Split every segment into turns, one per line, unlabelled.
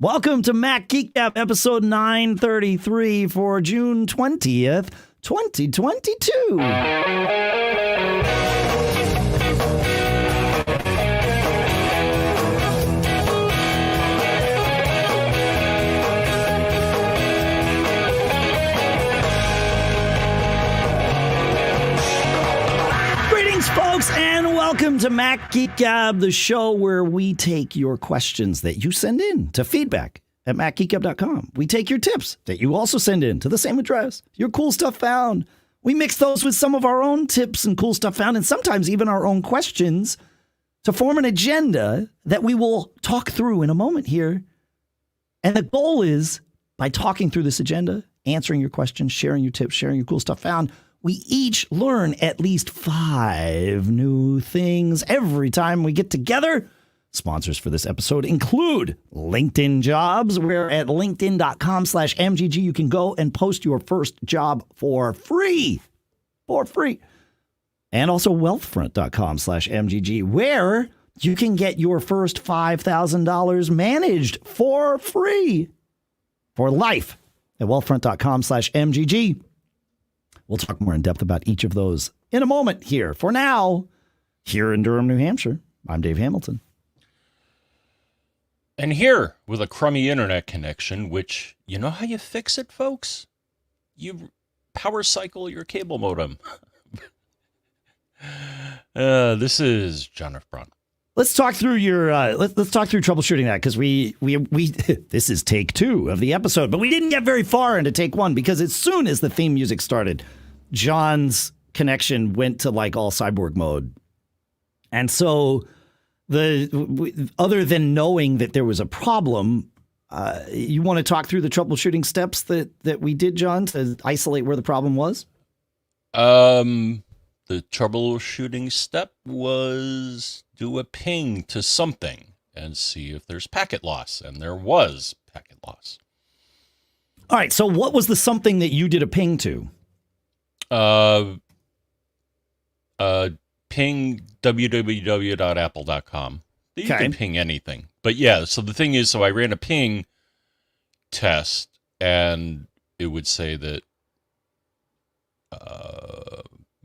Welcome to Mac Geek Gab episode 933 for June 20th, 2022. Greetings, folks, and welcome to Mac Geek Gab, the show where we take your questions that you send in to feedback at macgeekgab.com. We take your tips that you also send in to the same address, your cool stuff found. We mix those with some of our own tips and cool stuff found, and sometimes even our own questions to form an agenda that we will talk through in a moment here. And the goal is, by talking through this agenda, answering your questions, sharing your tips, sharing your cool stuff found, we each learn at least 5 new things every time we get together. Sponsors for this episode include LinkedIn Jobs, where at linkedin.com/MGG you can go and post your first job for free. And also wealthfront.com/MGG, where you can get your first $5,000 managed for free for life at wealthfront.com/MGG. We'll talk more in depth about each of those in a moment here. For now, here in Durham, New Hampshire, I'm Dave Hamilton.
And here, with a crummy internet connection, which, you know how you fix it, folks? You power cycle your cable modem. This is John F. Braun.
Let's talk through your. Let's talk through troubleshooting that, because we this is take 2 of the episode, but we didn't get very far into take 1 because as soon as the theme music started, John's connection went to like all cyborg mode, and so other than knowing that there was a problem, you want to talk through the troubleshooting steps that we did, John, to isolate where the problem was?
The troubleshooting step was do a ping to something and see if there's packet loss, and there was packet loss.
All right, so what was the something that you did a ping to?
Ping www.apple.com. You
Okay.
can ping anything. But yeah, so the thing is, so I ran a ping test, and it would say that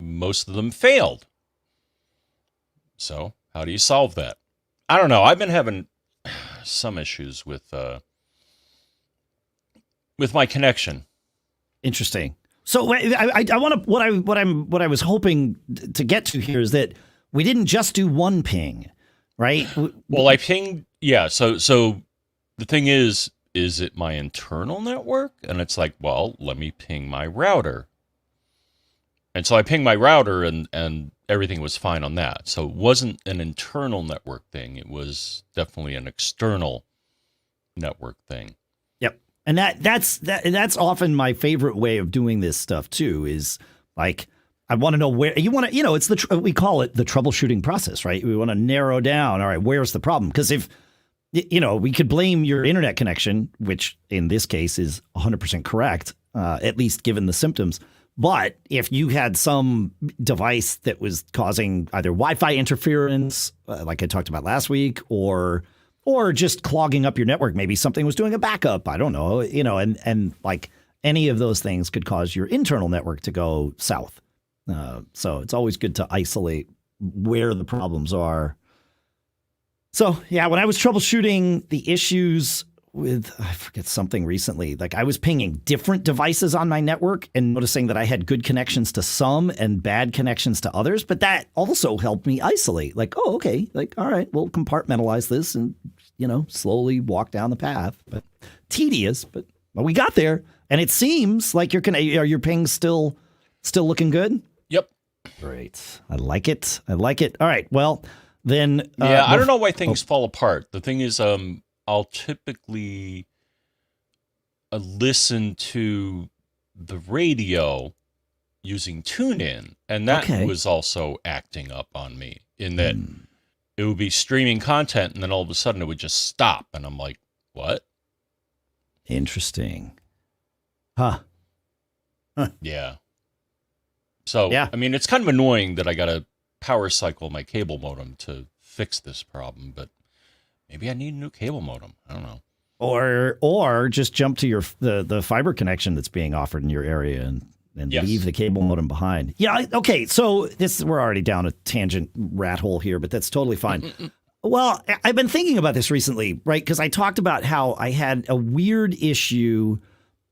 most of them failed. So how do you solve that? I don't know. I've been having some issues with my connection.
Interesting. So I want to what I was hoping to get to here is that we didn't just do one ping, right?
Well, I pinged. Yeah. So the thing is it my internal network? And it's like, well, let me ping my router. And so I pinged my router, and everything was fine on that. So it wasn't an internal network thing. It was definitely an external network thing.
Yep. And that's often my favorite way of doing this stuff too, is like, I want to know where you want to, it's we call it the troubleshooting process, right? We want to narrow down, all right, where's the problem? Because if, we could blame your internet connection, which in this case is 100% correct, at least given the symptoms. But if you had some device that was causing either Wi-Fi interference, like I talked about last week, or just clogging up your network, maybe something was doing a backup, I don't know, and like any of those things could cause your internal network to go south. So it's always good to isolate where the problems are. So, yeah, when I was troubleshooting the issues with, I forget something recently, like I was pinging different devices on my network and noticing that I had good connections to some and bad connections to others. But that also helped me isolate, like, oh, okay, like, all right, we'll compartmentalize this and, slowly walk down the path. But tedious, but we got there. And it seems like are your pings still looking good?
Yep.
Great. I like it. All right. Well, then.
Yeah, I don't know why things fall apart. The thing is, I'll typically listen to the radio using TuneIn, and that was also acting up on me in that it would be streaming content, and then all of a sudden it would just stop, and I'm like, what?
Interesting. Huh.
Yeah. So,
yeah.
I mean, it's kind of annoying that I got to power cycle my cable modem to fix this problem, but maybe I need a new cable modem. I don't know.
Or just jump to your the fiber connection that's being offered in your area and
Yes.
leave the cable modem behind. Yeah, okay. So we're already down a tangent rat hole here, but that's totally fine. Well, I've been thinking about this recently, right? Because I talked about how I had a weird issue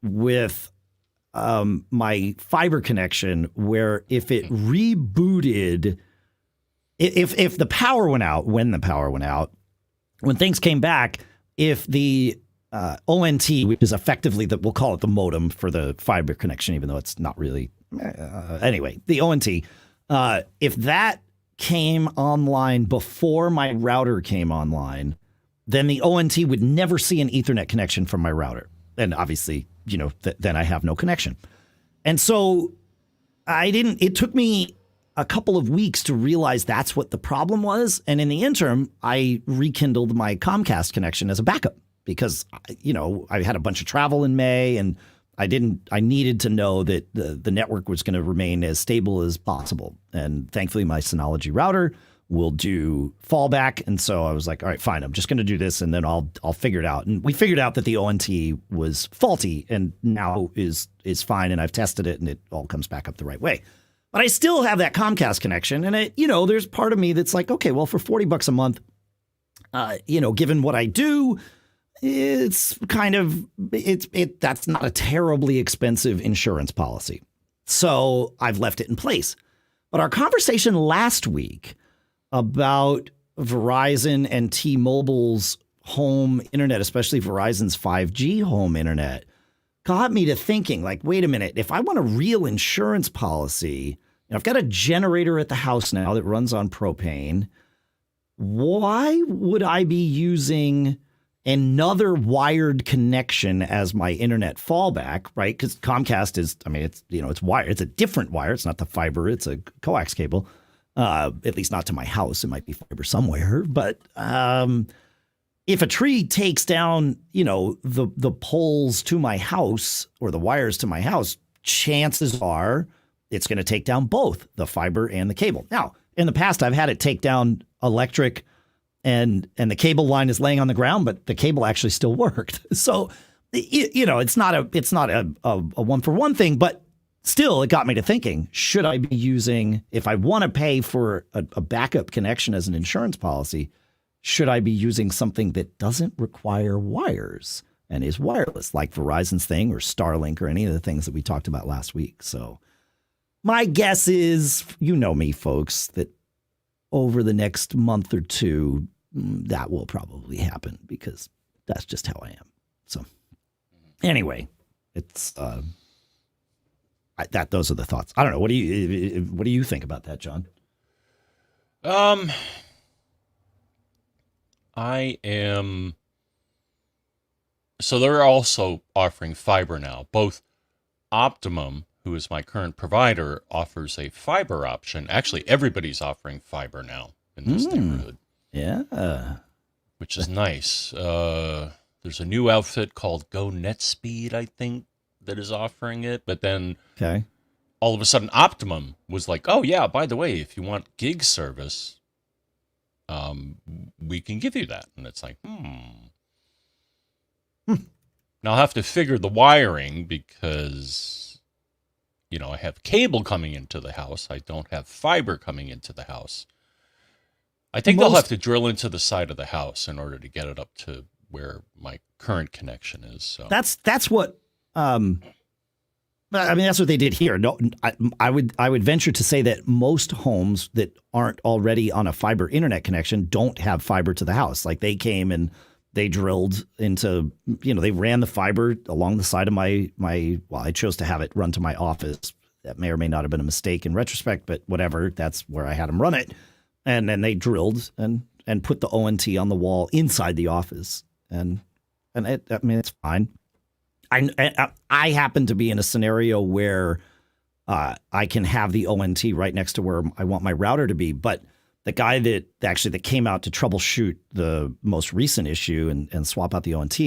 with my fiber connection where if it rebooted, if the power went out, when things came back, if the ONT, which is effectively we'll call it the modem for the fiber connection, even though it's not really. Anyway, the ONT, if that came online before my router came online, then the ONT would never see an Ethernet connection from my router. And obviously, then I have no connection. And so it took me a couple of weeks to realize that's what the problem was. And in the interim, I rekindled my Comcast connection as a backup because, I had a bunch of travel in May and I needed to know that the network was going to remain as stable as possible. And thankfully, my Synology router will do fallback. And so I was like, all right, fine, I'm just going to do this and then I'll figure it out. And we figured out that the ONT was faulty and now is fine. And I've tested it and it all comes back up the right way. But I still have that Comcast connection. And there's part of me that's like, okay, well, for $40 a month, given what I do, it's kind of that's not a terribly expensive insurance policy. So I've left it in place. But our conversation last week about Verizon and T-Mobile's home internet, especially Verizon's 5G home internet, got me to thinking, like, wait a minute, if I want a real insurance policy, and I've got a generator at the house now that runs on propane, why would I be using another wired connection as my internet fallback, right? Because Comcast it's wired. It's a different wire. It's not the fiber. It's a coax cable. At least not to my house. It might be fiber somewhere. But if a tree takes down, the poles to my house or the wires to my house, chances are it's going to take down both the fiber and the cable. Now, in the past, I've had it take down electric and the cable line is laying on the ground, but the cable actually still worked. So, it's not a one-for-one thing, but still, it got me to thinking, should I be using, if I want to pay for a backup connection as an insurance policy, should I be using something that doesn't require wires and is wireless, like Verizon's thing or Starlink or any of the things that we talked about last week? So my guess is, me, folks, that over the next month or two, that will probably happen because that's just how I am. So anyway, it's those are the thoughts. I don't know. What do you think about that, John?
So they're also offering fiber now. Both Optimum, who is my current provider, offers a fiber option. Actually, everybody's offering fiber now in this neighborhood.
Yeah.
Which is nice. There's a new outfit called Go NetSpeed, I think, that is offering it. But then all of a sudden, Optimum was like, oh, yeah, by the way, if you want gig service, we can give you that. And it's like, Now I'll have to figure the wiring because, I have cable coming into the house. I don't have fiber coming into the house. I think they'll have to drill into the side of the house in order to get it up to where my current connection is. So
that's what that's what they did here. No, I would venture to say that most homes that aren't already on a fiber internet connection don't have fiber to the house. Like they came and they drilled into, they ran the fiber along the side of my I chose to have it run to my office. That may or may not have been a mistake in retrospect, but whatever, that's where I had them run it. And then they drilled and put the ONT on the wall inside the office. And it's fine. I happen to be in a scenario where I can have the ONT right next to where I want my router to be. But the guy that came out to troubleshoot the most recent issue and swap out the ONT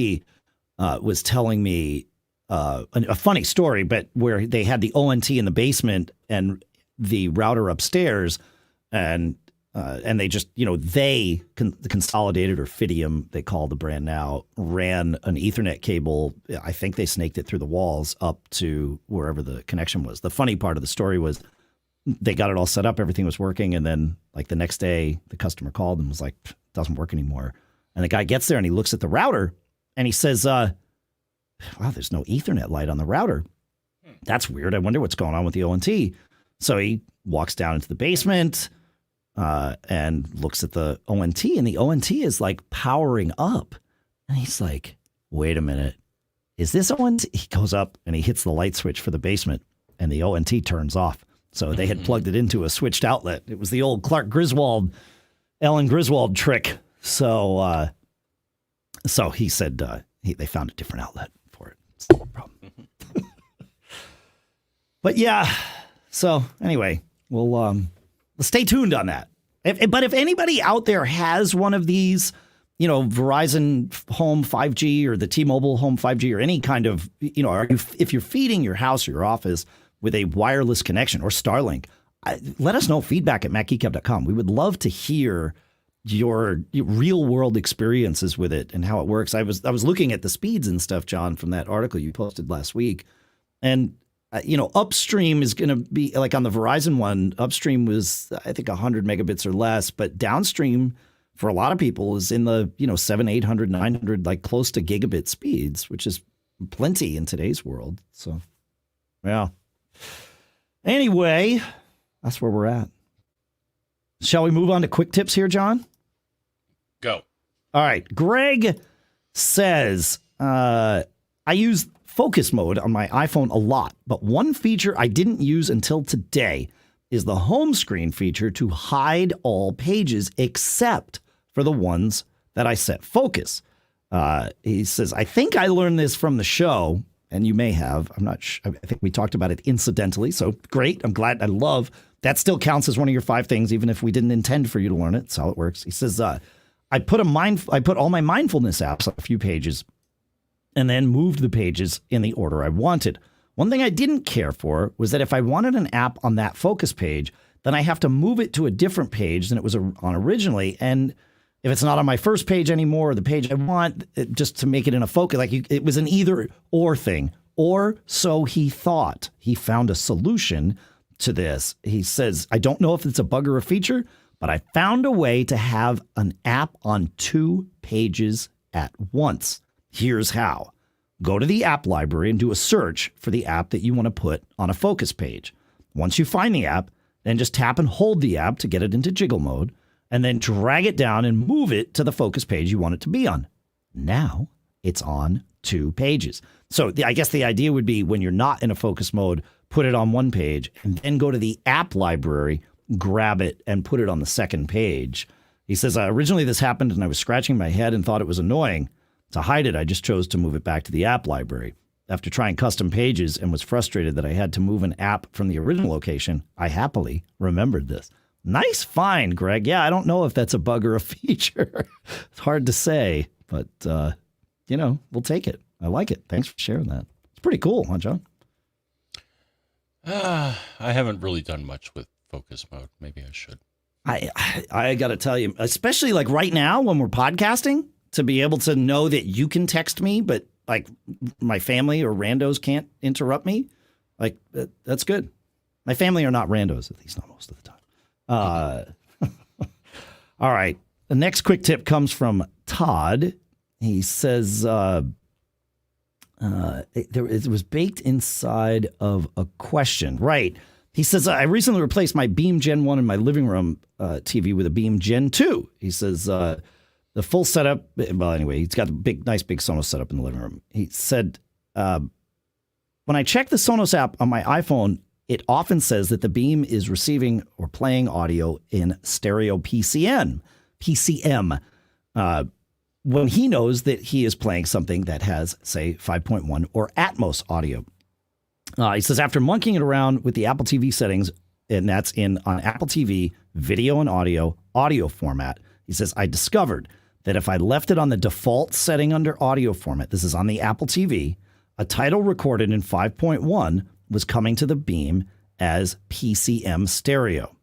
was telling me a funny story, but where they had the ONT in the basement and the router upstairs, and and they just, Consolidated or Fidium, they call the brand now, ran an Ethernet cable. I think they snaked it through the walls up to wherever the connection was. The funny part of the story was they got it all set up. Everything was working. And then like the next day, the customer called and was like, it doesn't work anymore. And the guy gets there and he looks at the router and he says, wow, there's no Ethernet light on the router. That's weird. I wonder what's going on with the ONT. So he walks down into the basement, and looks at the ONT, and the ONT is like powering up. And he's like, wait a minute, is this ONT? He goes up and he hits the light switch for the basement, and the ONT turns off. So they had plugged it into a switched outlet. It was the old Ellen Griswold trick. So he said they found a different outlet for it. It's no problem. But yeah, so anyway, we'll stay tuned on that. But if anybody out there has one of these, Verizon Home 5G or the T-Mobile Home 5G or any kind of, if you're feeding your house or your office with a wireless connection or Starlink, let us know feedback at macgeekgab.com. We would love to hear your real world experiences with it and how it works. I was looking at the speeds and stuff, John, from that article you posted last week. And upstream is going to be like on the Verizon one. Upstream was, I think, 100 megabits or less, but downstream for a lot of people is in the 700, 800, 900, like close to gigabit speeds, which is plenty in today's world. So, yeah. Anyway, that's where we're at. Shall we move on to quick tips here, John?
Go.
All right. Greg says, I use focus mode on my iPhone a lot, but one feature I didn't use until today is the home screen feature to hide all pages except for the ones that I set focus. He says, I think I learned this from the show, and you may have. I'm not sure. I think we talked about it incidentally, so great. I'm glad. I love that. Still counts as one of your 5 things, even if we didn't intend for you to learn it. That's how it works. He says, I put all my mindfulness apps on a few pages and then moved the pages in the order I wanted. One thing I didn't care for was that if I wanted an app on that focus page, then I have to move it to a different page than it was on originally. And if it's not on my first page anymore, or the page I want, just to make it in a focus, it was an either or thing. Or so he thought. He found a solution to this. He says, I don't know if it's a bug or a feature, but I found a way to have an app on 2 pages at once. Here's how. Go to the app library and do a search for the app that you want to put on a focus page. Once you find the app, then just tap and hold the app to get it into jiggle mode, and then drag it down and move it to the focus page you want it to be on. Now it's on 2 pages. So I guess the idea would be when you're not in a focus mode, put it on one page and then go to the app library, grab it and put it on the second page. He says, originally this happened and I was scratching my head and thought it was annoying. To hide it, I just chose to move it back to the app library. After trying custom pages and was frustrated that I had to move an app from the original location, I happily remembered this. Nice find, Greg. Yeah, I don't know if that's a bug or a feature. It's hard to say, but, we'll take it. I like it. Thanks for sharing that. It's pretty cool, huh, John?
I haven't really done much with focus mode. Maybe I should.
I got to tell you, especially like right now when we're podcasting, to be able to know that you can text me, but like my family or randos can't interrupt me. Like that's good. My family are not randos, at least not most of the time. All right. The next quick tip comes from Todd. He says it was baked inside of a question. Right. He says, I recently replaced my Beam Gen 1 in my living room TV with a Beam Gen 2. He says the full setup. Well, anyway, he's got a nice big Sonos setup in the living room. He said, when I check the Sonos app on my iPhone, it often says that the Beam is receiving or playing audio in stereo PCM, when he knows that he is playing something that has, say, 5.1 or Atmos audio. He says, after monkeying it around with the Apple TV settings, and that's on Apple TV, video and audio format, he says, I discovered that if I left it on the default setting under audio format, this is on the Apple TV, a title recorded in 5.1 was coming to the Beam as PCM stereo.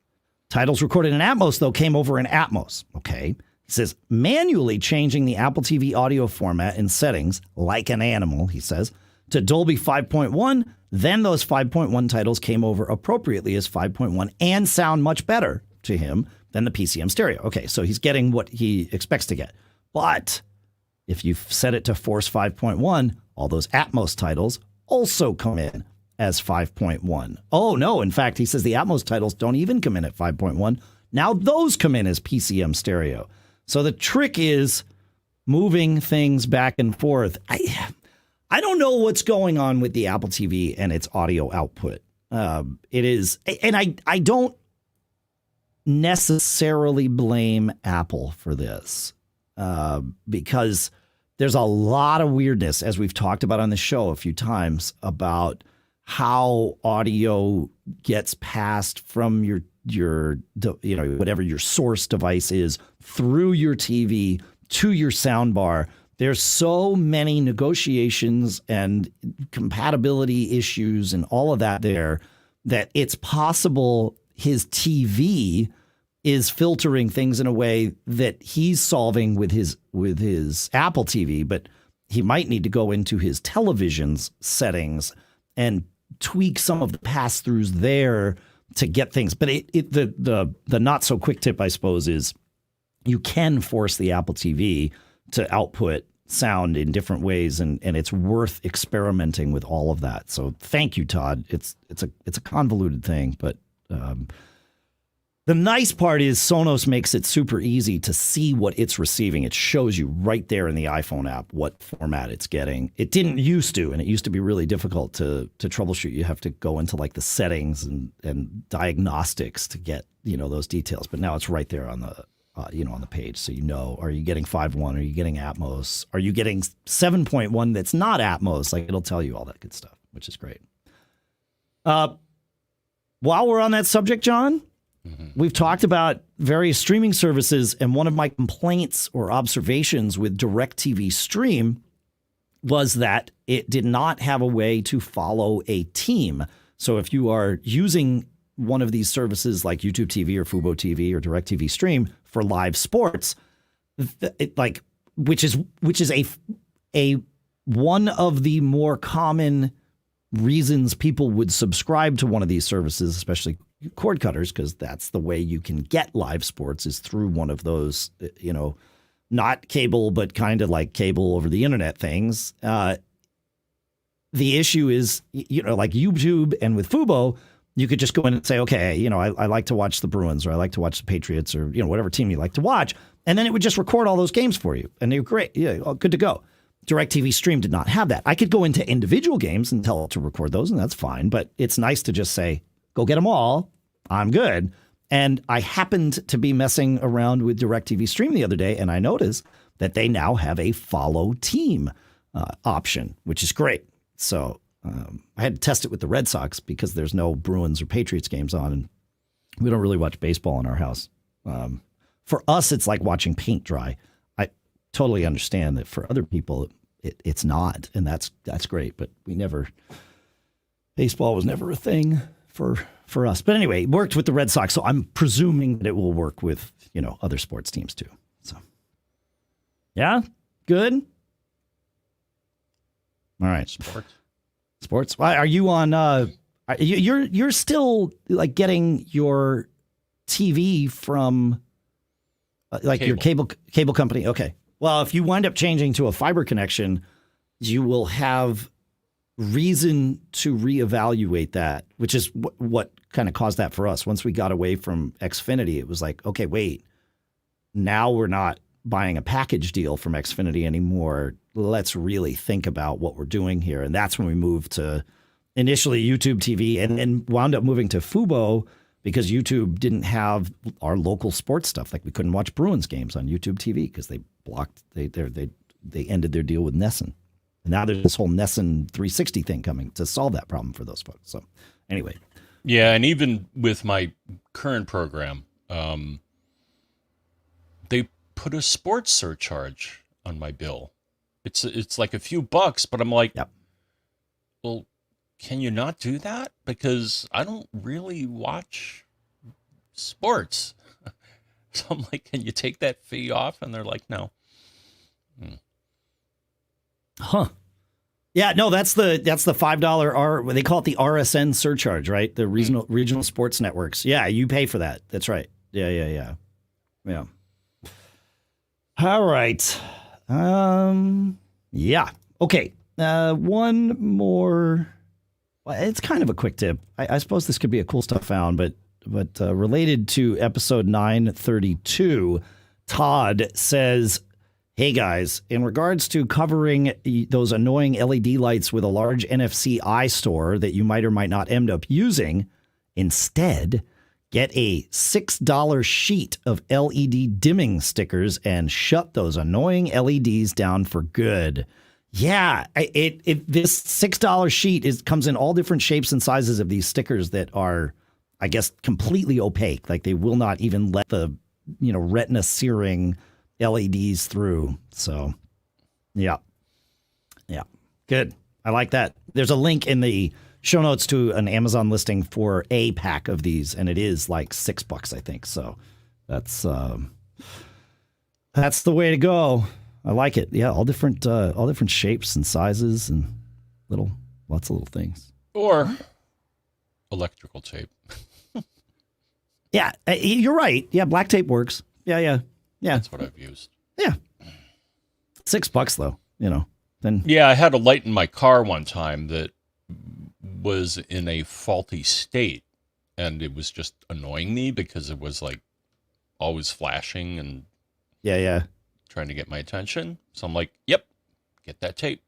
Titles recorded in Atmos, though, came over in Atmos. Okay. He says, manually changing the Apple TV audio format in settings, like an animal, he says, to Dolby 5.1. Then those 5.1 titles came over appropriately as 5.1 and sound much better to him than the PCM stereo. Okay, so he's getting what he expects to get. But if you set it to Force 5.1, all those Atmos titles also come in as 5.1. Oh, no. In fact, he says the Atmos titles don't even come in at 5.1. Now those come in as PCM stereo. So the trick is moving things back and forth. I don't know what's going on with the Apple TV and its audio output. It is, and I don't necessarily blame Apple for this because there's a lot of weirdness, as we've talked about on the show a few times, about how audio gets passed from your whatever your source device is through your TV to your soundbar. There's so many negotiations and compatibility issues and all of that there that it's possible his TV is filtering things in a way that he's solving with his Apple TV, but he might need to go into his television's settings and tweak some of the pass-throughs there to get things. But the not so quick tip, I suppose, is you can force the Apple TV to output sound in different ways, and it's worth experimenting with all of that. So thank you, Todd. It's a convoluted thing, but the nice part is Sonos makes it super easy to see what it's receiving. It shows you right there in the iPhone app what format it's getting. It didn't used to, and it used to be really difficult to troubleshoot. You have to go into like the settings and diagnostics to get those details. But now it's right there on the on the page, so are you getting 5.1? Are you getting Atmos? Are you getting 7.1 that's not Atmos? Like, it'll tell you all that good stuff, which is great. While we're on that subject, John, we've talked about various streaming services, and one of my complaints or observations with DirecTV Stream was that it did not have a way to follow a team. So if you are using one of these services like YouTube TV or Fubo TV or DirecTV Stream for live sports, which is a one of the more common reasons people would subscribe to one of these services, especially cord cutters, because that's the way you can get live sports is through one of those, not cable, but kind of like cable over the internet things. The issue is, like YouTube and with Fubo, you could just go in and say, okay, I like to watch the Bruins, or I like to watch the Patriots, or, whatever team you like to watch. And then it would just record all those games for you. And they were great. Yeah, good to go. DirecTV Stream did not have that. I could go into individual games and tell it to record those, and that's fine. But it's nice to just say, go get them all. I'm good. And I happened to be messing around with DirecTV Stream the other day, and I noticed that they now have a follow team option, which is great. So I had to test it with the Red Sox because there's no Bruins or Patriots games on, and we don't really watch baseball in our house. For us, it's like watching paint dry. I totally understand that for other people, it's not, and that's great. But baseball was never a thing for us. But anyway, it worked with the Red Sox, so I'm presuming that it will work with other sports teams too. So yeah, good. All right, sports. Are you on? You're still like getting your TV from like your cable company. Okay. Well, if you wind up changing to a fiber connection, you will have reason to reevaluate that, which is what kind of caused that for us. Once we got away from Xfinity, it was like, okay, wait, now we're not buying a package deal from Xfinity anymore. Let's really think about what we're doing here. And that's when we moved to initially YouTube TV and wound up moving to Fubo because YouTube didn't have our local sports stuff. Like we couldn't watch Bruins games on YouTube TV because they blocked, they ended their deal with Nessun. And now there's this whole Nessun 360 thing coming to solve that problem for those folks. So anyway.
Yeah, and even with my current program, they put a sports surcharge on my bill. It's like a few bucks, but I'm like, yep. Well, can you not do that? Because I don't really watch sports. So I'm like, can you take that fee off? And they're like, no.
Huh. Yeah, no, that's the $5 they call it the RSN surcharge, right? The regional sports networks. Yeah, you pay for that. That's right. Yeah. All right. Yeah. Okay. One more. Well, it's kind of a quick tip. I suppose this could be a cool stuff found, but related to episode 932, Todd says, "Hey guys, in regards to covering those annoying LED lights with a large NFC iStore that you might or might not end up using, instead, get a $6 sheet of LED dimming stickers and shut those annoying LEDs down for good." Yeah, this $6 sheet comes in all different shapes and sizes of these stickers that are, I guess, completely opaque. Like they will not even let the, retina searing LEDs through. So, yeah. Good. I like that. There's a link in the show notes to an Amazon listing for a pack of these, and it is like $6, I think. So that's the way to go. I like it. Yeah, all different shapes and sizes and lots of little things.
Or electrical tape.
Yeah, you're right. Yeah, black tape works. Yeah.
That's what I've used.
Yeah. $6 though, Then
yeah, I had a light in my car one time that was in a faulty state, and it was just annoying me because it was like always flashing and trying to get my attention. So I'm like, yep, get that tape.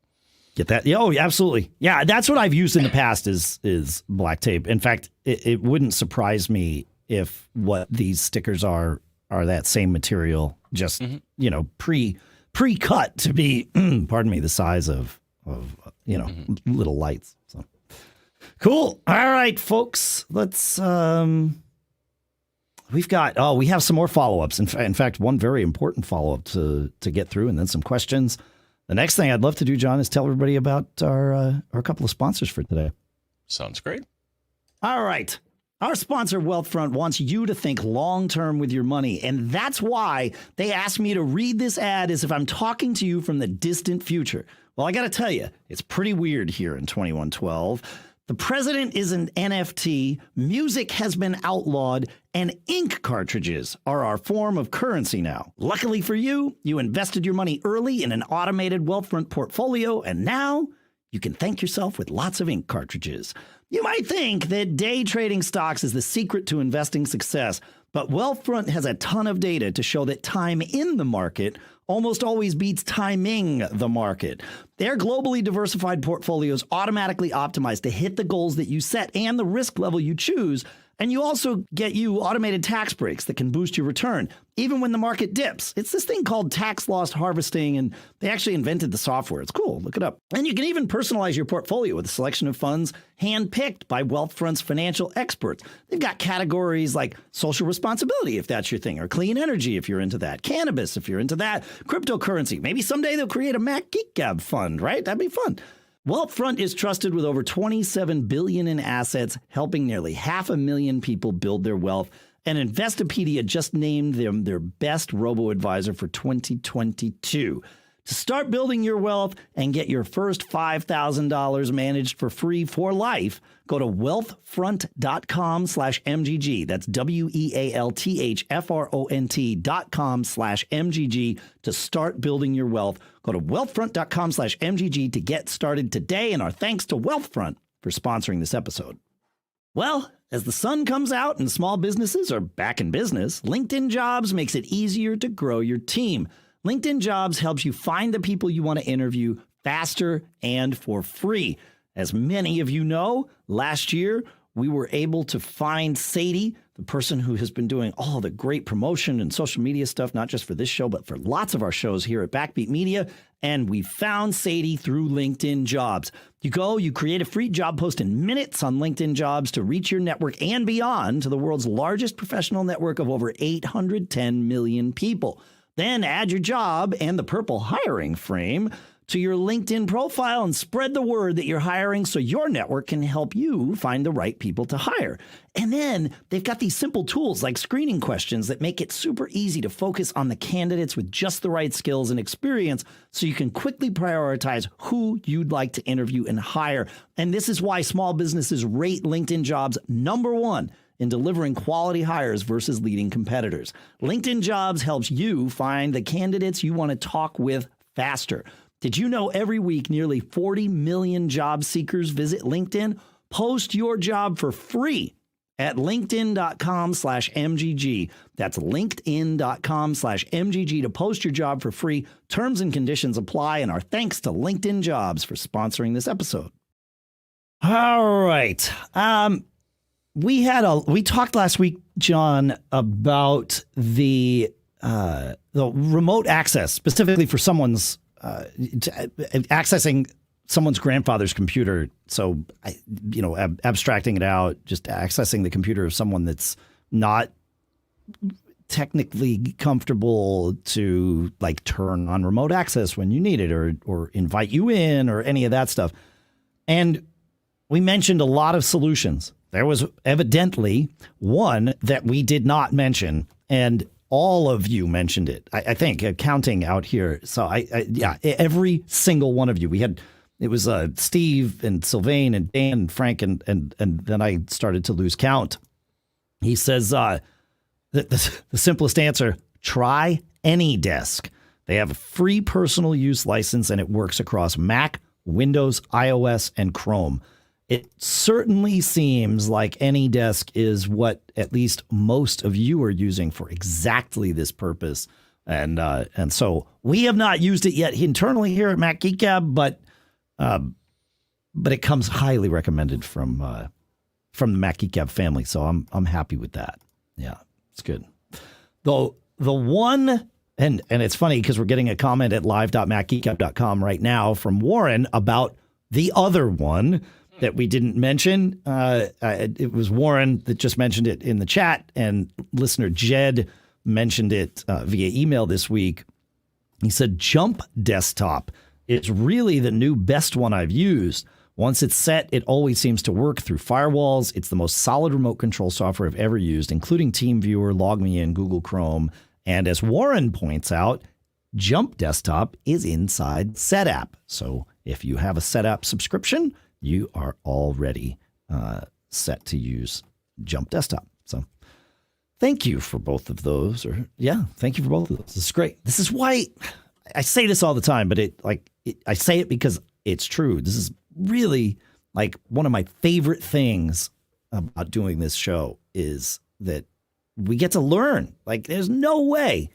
Get that. Yeah, oh, absolutely. Yeah, that's what I've used in the past is black tape. In fact, it wouldn't surprise me if what these stickers are that same material, just pre-cut to be, pardon me, the size of little lights. So cool. All right, folks. Let's we have some more follow-ups. In fact, one very important follow-up to get through, and then some questions. The next thing I'd love to do, John, is tell everybody about our couple of sponsors for today.
Sounds great.
All right. Our sponsor, Wealthfront, wants you to think long-term with your money, and that's why they asked me to read this ad as if I'm talking to you from the distant future. Well, I got to tell you, it's pretty weird here in 2112. The president is an NFT, music has been outlawed, and ink cartridges are our form of currency now. Luckily for you, you invested your money early in an automated Wealthfront portfolio, and now you can thank yourself with lots of ink cartridges. You might think that day trading stocks is the secret to investing success, but Wealthfront has a ton of data to show that time in the market almost always beats timing the market. Their globally diversified portfolios automatically optimize to hit the goals that you set and the risk level you choose. And you also get automated tax breaks that can boost your return, even when the market dips. It's this thing called tax loss harvesting, and they actually invented the software. It's cool. Look it up. And you can even personalize your portfolio with a selection of funds handpicked by Wealthfront's financial experts. They've got categories like social responsibility, if that's your thing, or clean energy, if you're into that, cannabis, if you're into that, cryptocurrency. Maybe someday they'll create a Mac Geek Gab fund, right? That'd be fun. Wealthfront is trusted with over $27 billion in assets, helping nearly 500,000 people build their wealth. And Investopedia just named them their best robo-advisor for 2022. To start building your wealth and get your first $5,000 managed for free for life, go to wealthfront.com/MGG. That's wealthfront.com/MGG to start building your wealth. Go to wealthfront.com/MGG to get started today. And our thanks to Wealthfront for sponsoring this episode. Well, as the sun comes out and small businesses are back in business, LinkedIn Jobs makes it easier to grow your team. LinkedIn Jobs helps you find the people you want to interview faster and for free. As many of you know, last year we were able to find Sadie, the person who has been doing all the great promotion and social media stuff, not just for this show, but for lots of our shows here at Backbeat Media. And we found Sadie through LinkedIn Jobs. You create a free job post in minutes on LinkedIn Jobs to reach your network and beyond to the world's largest professional network of over 810 million people. Then add your job and the purple hiring frame to your LinkedIn profile and spread the word that you're hiring so your network can help you find the right people to hire. And then they've got these simple tools like screening questions that make it super easy to focus on the candidates with just the right skills and experience so you can quickly prioritize who you'd like to interview and hire. And this is why small businesses rate LinkedIn Jobs #1 in delivering quality hires versus leading competitors. LinkedIn Jobs helps you find the candidates you want to talk with faster. Did you know every week nearly 40 million job seekers visit LinkedIn? Post your job for free at linkedin.com/MGG. That's linkedin.com/MGG to post your job for free. Terms and conditions apply, and our thanks to LinkedIn Jobs for sponsoring this episode. All right. We talked last week, John, about the remote access, specifically for someone's accessing someone's grandfather's computer. So, abstracting it out, just accessing the computer of someone that's not technically comfortable to like turn on remote access when you need it or invite you in or any of that stuff. And we mentioned a lot of solutions. There was evidently one that we did not mention, and all of you mentioned it. I think counting out here. So every single one of you. It was Steve and Sylvain and Dan and Frank and then I started to lose count. He says the simplest answer: try AnyDesk. They have a free personal use license and it works across Mac, Windows, iOS, and Chrome. It certainly seems like AnyDesk is what at least most of you are using for exactly this purpose. And so we have not used it yet internally here at Mac Geek Gab, but it comes highly recommended from the Mac Geek Gab family. So I'm happy with that. Yeah, it's good. Though the one, and it's funny because we're getting a comment at live.macgeekgab.com right now from Warren about the other one that we didn't mention. It was Warren that just mentioned it in the chat, and listener Jed mentioned it via email this week. He said, Jump Desktop is really the new best one I've used. Once it's set, it always seems to work through firewalls. It's the most solid remote control software I've ever used, including TeamViewer, LogMeIn, Google Chrome. And as Warren points out, Jump Desktop is inside SetApp. So if you have a SetApp subscription, you are already set to use Jump Desktop. So thank you for both of those. Thank you for both of those. This is great. This is why I say this all the time, but I say it because it's true. This is really like one of my favorite things about doing this show is that we get to learn. Like there's no way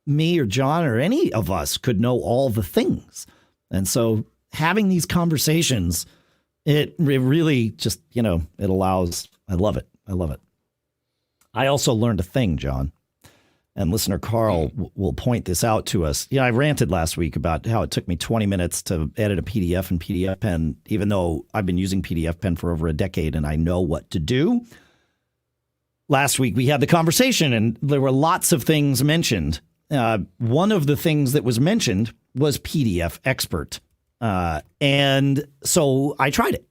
me or John or any of us could know all the things. And so having these conversations, it really just, it allows, I love it. I love it. I also learned a thing, John, and listener Carl will point this out to us. I ranted last week about how it took me 20 minutes to edit a PDF in PDF Pen, even though I've been using PDF Pen for over a decade and I know what to do. Last week we had the conversation and there were lots of things mentioned. One of the things that was mentioned was PDF Expert. And so I tried it,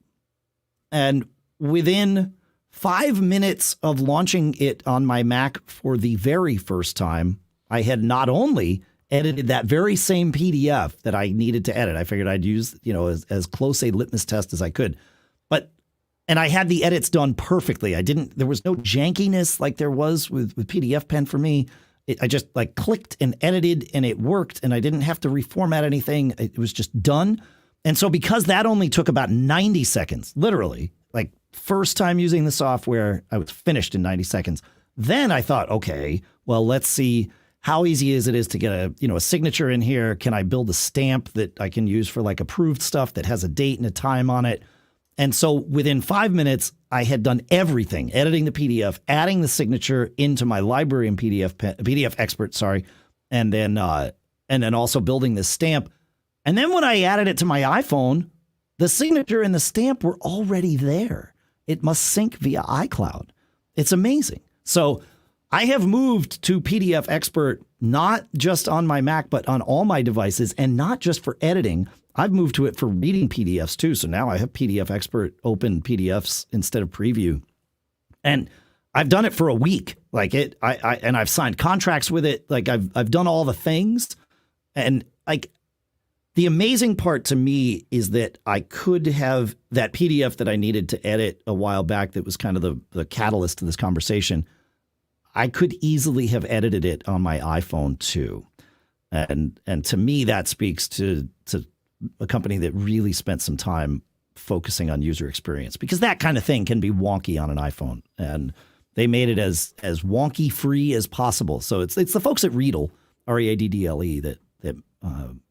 and within 5 minutes of launching it on my Mac for the very first time, I had not only edited that very same PDF that I needed to edit. I figured I'd use, as close a litmus test as I could, and I had the edits done perfectly. There was no jankiness like there was with PDF Pen for me. I just clicked and edited and it worked and I didn't have to reformat anything. It was just done. And so because that only took about 90 seconds, literally, first time using the software, I was finished in 90 seconds. Then I thought, okay, well, let's see how easy is to get a signature in here. Can I build a stamp that I can use for approved stuff that has a date and a time on it? And so within 5 minutes, I had done everything, editing the PDF, adding the signature into my library in PDF Expert, and then also building this stamp. And then when I added it to my iPhone, the signature and the stamp were already there. It must sync via iCloud. It's amazing. So I have moved to PDF Expert not just on my Mac, but on all my devices, and not just for editing. I've moved to it for reading PDFs too. So now I have PDF Expert open PDFs instead of Preview. And I've done it for a week. Like and I've signed contracts with it. Like I've done all the things. And like the amazing part to me is that I could have that PDF that I needed to edit a while back that was kind of the catalyst to this conversation. I could easily have edited it on my iPhone too. And to me, that speaks to a company that really spent some time focusing on user experience, because that kind of thing can be wonky on an iPhone, and they made it as wonky free as possible. So it's the folks at Readle, Readdle, that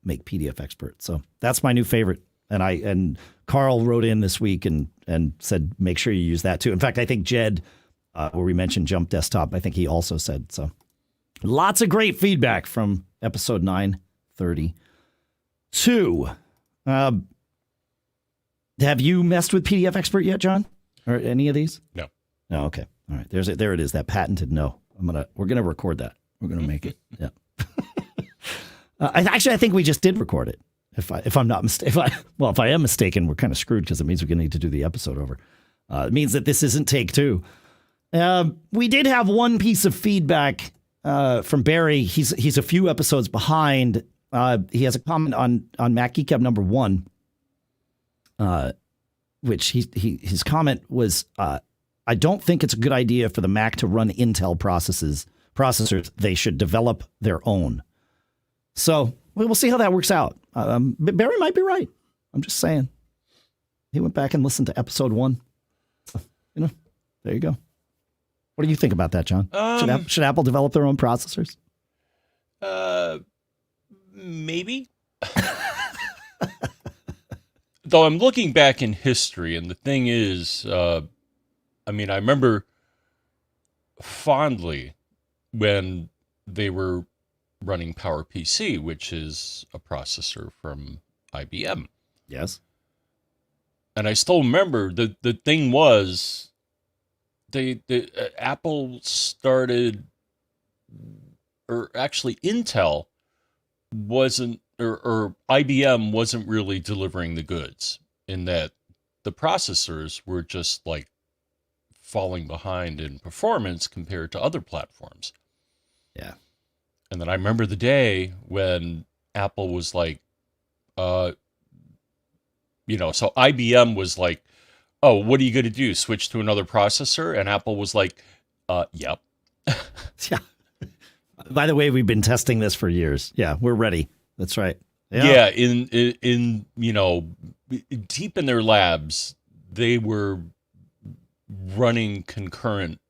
make PDF Expert. So that's my new favorite. And Karl wrote in this week and said, make sure you use that too. In fact, I think Jed, where we mentioned Jump Desktop, I think he also said so. Lots of great feedback from episode 932. Have you messed with PDF Expert yet, John? Or any of these?
No.
No. Okay. All right. There it is. That patented no. We're gonna record that. We're gonna make it. Yeah. I think we just did record it. If I'm not mistaken. If I am mistaken, we're kind of screwed, because it means we're gonna need to do the episode over. It means that this isn't take two. We did have one piece of feedback from Barry. He's a few episodes behind. He has a comment on Mac Geek Gab number 1. Which his comment was, I don't think it's a good idea for the Mac to run Intel processors. They should develop their own. So we'll see how that works out. Barry might be right. I'm just saying. He went back and listened to episode 1. So, there you go. What do you think about that, John? Should Apple develop their own processors?
Maybe. Though I'm looking back in history, and the thing is, I remember fondly when they were running PowerPC, which is a processor from IBM.
Yes.
And I still remember the thing was, Apple started, or actually Intel wasn't, or IBM wasn't really delivering the goods, in that the processors were just like falling behind in performance compared to other platforms.
Yeah.
And then I remember the day when Apple was like, so IBM was like, oh, what are you going to do? Switch to another processor? And Apple was like, yep.
Yeah. By the way, we've been testing this for years. Yeah, we're ready. That's right.
Yeah, in deep in their labs, they were running concurrent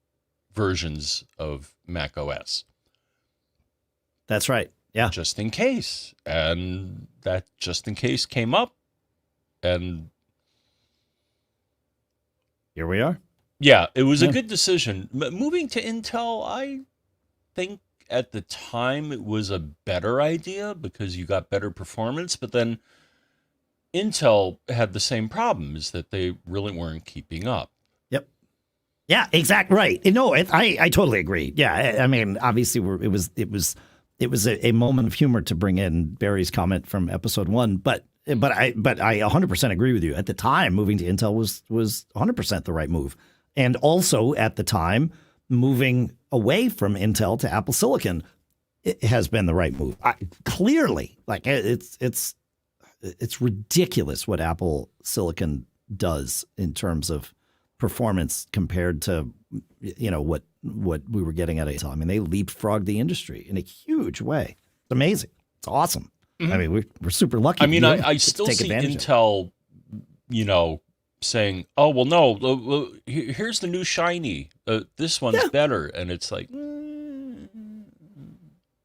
versions of Mac OS.
That's right. Yeah.
Just in case. And that just in case came up. And
here we are.
Yeah, it was a good decision. Moving to Intel, I think at the time it was a better idea because you got better performance, but then Intel had the same problem, is that they really weren't keeping up.
Yep. Yeah, exactly right. No, I totally agree. Yeah, I mean, obviously it was a moment of humor to bring in Barry's comment from episode 1, but I 100% agree with you. At the time, moving to Intel was 100% the right move. And also at the time, moving away from Intel to Apple Silicon, it has been the right move. Clearly, like it's ridiculous what Apple Silicon does in terms of performance compared to what we were getting at Intel. I mean, they leapfrogged the industry in a huge way. It's amazing. It's awesome. Mm-hmm. I mean, we're super lucky.
I mean, I still see Intel, saying, "Oh, well, no, here's the new shiny. This one's better," and it's like,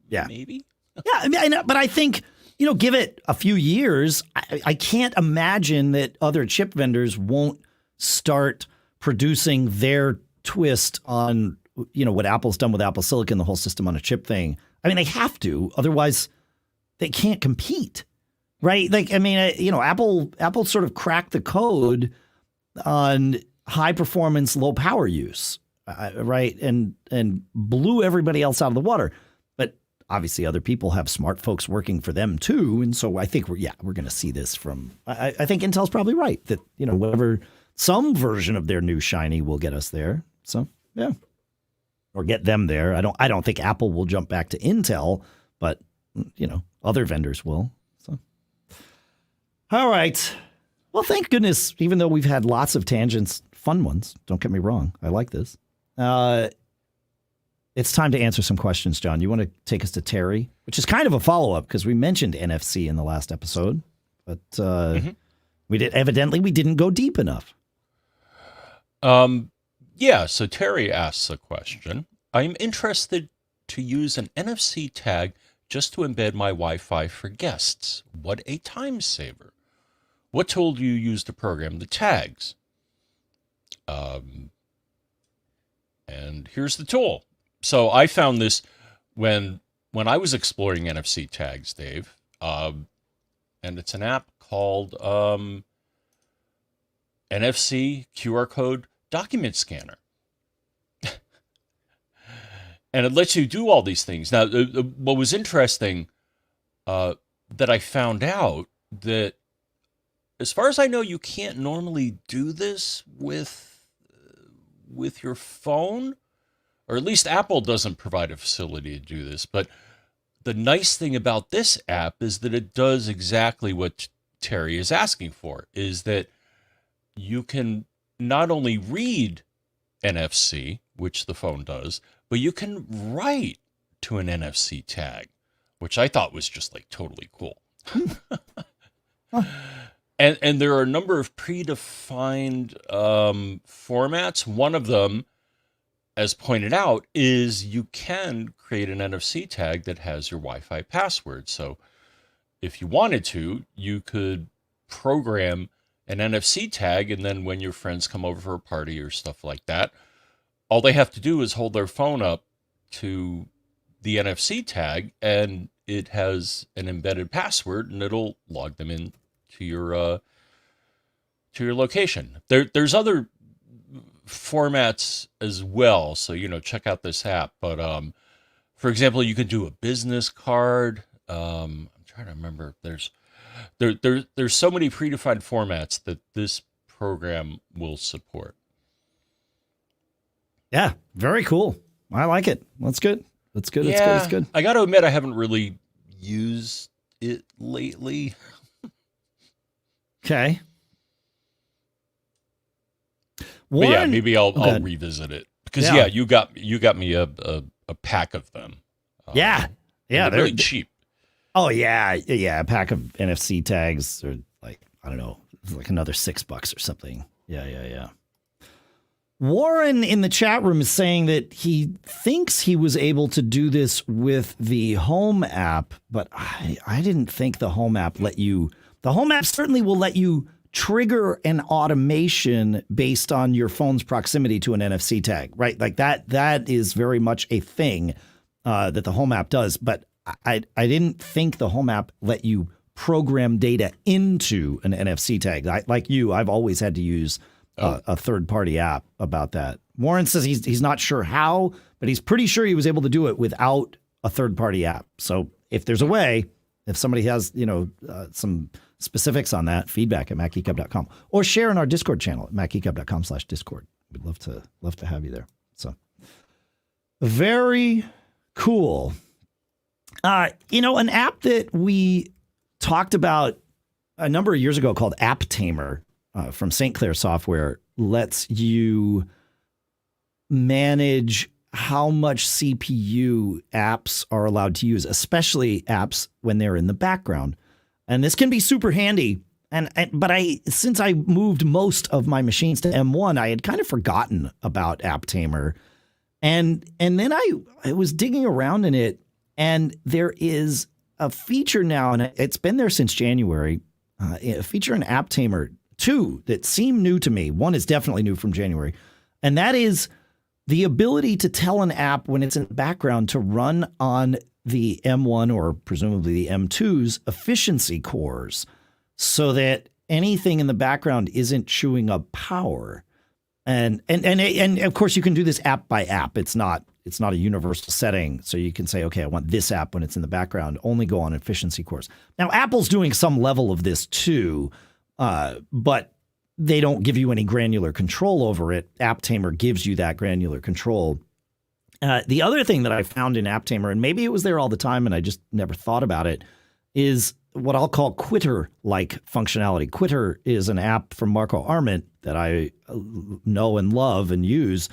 yeah,
maybe.
Yeah, I mean, but I think give it a few years. I can't imagine that other chip vendors won't start producing their twist on what Apple's done with Apple Silicon, the whole system on a chip thing. I mean, they have to, otherwise they can't compete, right? Like, I mean, Apple sort of cracked the code on high performance, low power use, right? And blew everybody else out of the water. But obviously other people have smart folks working for them too. And so I think we're going to see this from, I think Intel's probably right that, whatever, some version of their new shiny will get us there. So yeah, or get them there. I don't think Apple will jump back to Intel, but other vendors will. So, all right. Well, thank goodness, even though we've had lots of tangents, fun ones, don't get me wrong. I like this. It's time to answer some questions, John. You want to take us to Terry, which is kind of a follow-up because we mentioned NFC in the last episode, but we didn't go deep enough.
Yeah, so Terry asks a question. I'm interested to use an NFC tag just to embed my Wi-Fi for guests. What a time saver. What tool do you use to program the tags? And here's the tool. So I found this when I was exploring NFC tags, Dave, and it's an app called NFC QR code document scanner. And it lets you do all these things. Now, what was interesting that I found out that, as far as I know, you can't normally do this with your phone, or at least Apple doesn't provide a facility to do this. But the nice thing about this app is that it does exactly what Terry is asking for, is that you can not only read NFC, which the phone does, but you can write to an NFC tag, which I thought was just like totally cool. And there are a number of predefined formats. One of them, as pointed out, is you can create an NFC tag that has your Wi-Fi password. So if you wanted to, you could program an NFC tag, and then when your friends come over for a party or stuff like that, all they have to do is hold their phone up to the NFC tag, and it has an embedded password, and it'll log them in to your location. There's other formats as well, so check out this app. But for example, you can do a business card. I'm trying to remember. There's so many predefined formats that this program will support.
Yeah, very cool. I like it. That's good. That's good.
Yeah,
That's good.
I got to admit, I haven't really used it lately.
Okay.
But yeah, maybe I'll revisit it because you got me a pack of them.
Yeah,
they're really cheap.
Oh yeah. A pack of NFC tags are like, I don't know, like another $6 or something. Yeah. Warren in the chat room is saying that he thinks he was able to do this with the Home app, but I didn't think the Home app let you. The Home app certainly will let you trigger an automation based on your phone's proximity to an NFC tag, right? Like that is very much a thing that the Home app does. But I didn't think the Home app let you program data into an NFC tag. Like you, I've always had to use a third-party app about that. Warren says he's not sure how, but he's pretty sure he was able to do it without a third-party app. So if there's a way, if somebody has some specifics on that, feedback at macgeekgab.com, or share in our Discord channel at macgeekgab.com/Discord. We'd love to have you there. So very cool. An app that we talked about a number of years ago called AppTamer from St. Clair Software lets you manage how much CPU apps are allowed to use, especially apps when they're in the background. And this can be super handy. But since I moved most of my machines to M1, I had kind of forgotten about AppTamer. And then I was digging around in it, and there is a feature now, and it's been there since January, a feature in AppTamer 2 that seemed new to me. One is definitely new from January, and that is the ability to tell an app when it's in the background to run on the M1 or presumably the M2's efficiency cores so that anything in the background isn't chewing up power. And of course you can do this app by app. It's not it's not a universal setting. So you can say, okay, I want this app when it's in the background, only go on efficiency cores. Now, Apple's doing some level of this too, but they don't give you any granular control over it. AppTamer gives you that granular control. The other thing that I found in AppTamer, and maybe it was there all the time and I just never thought about it, is what I'll call Quitter-like functionality. Quitter is an app from Marco Arment that I know and love and use,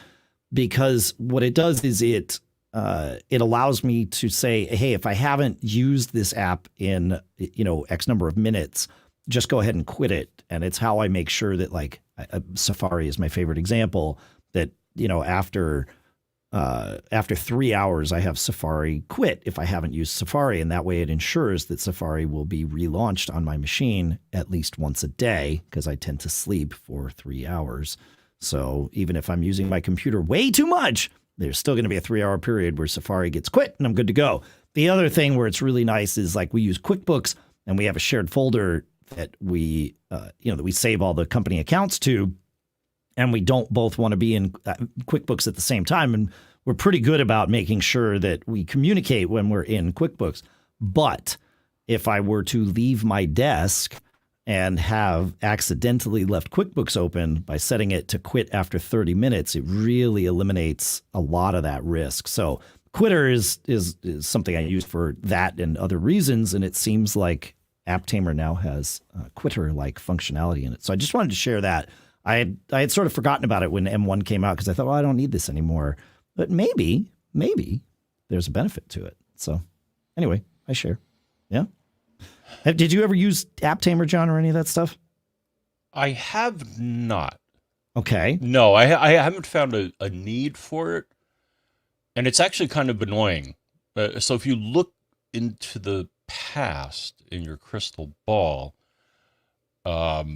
because what it does is it allows me to say, hey, if I haven't used this app in X number of minutes, just go ahead and quit it. And it's how I make sure that, like, Safari is my favorite example, that after 3 hours, I have Safari quit if I haven't used Safari. And that way it ensures that Safari will be relaunched on my machine at least once a day, because I tend to sleep for 3 hours. So even if I'm using my computer way too much, there's still going to be a 3-hour period where Safari gets quit and I'm good to go. The other thing where it's really nice is, like, we use QuickBooks and we have a shared folder that we save all the company accounts to. And we don't both want to be in QuickBooks at the same time. And we're pretty good about making sure that we communicate when we're in QuickBooks. But if I were to leave my desk and have accidentally left QuickBooks open by setting it to quit after 30 minutes, it really eliminates a lot of that risk. So Quitter is something I use for that and other reasons. And it seems like AppTamer now has Quitter-like functionality in it. So I just wanted to share that. I had sort of forgotten about it when M1 came out, because I thought, well, I don't need this anymore. But maybe there's a benefit to it. So anyway, I share. Yeah. Did you ever use AppTamer, John, or any of that stuff?
I have not.
Okay.
No, I haven't found a need for it. And it's actually kind of annoying. So if you look into the past in your crystal ball, there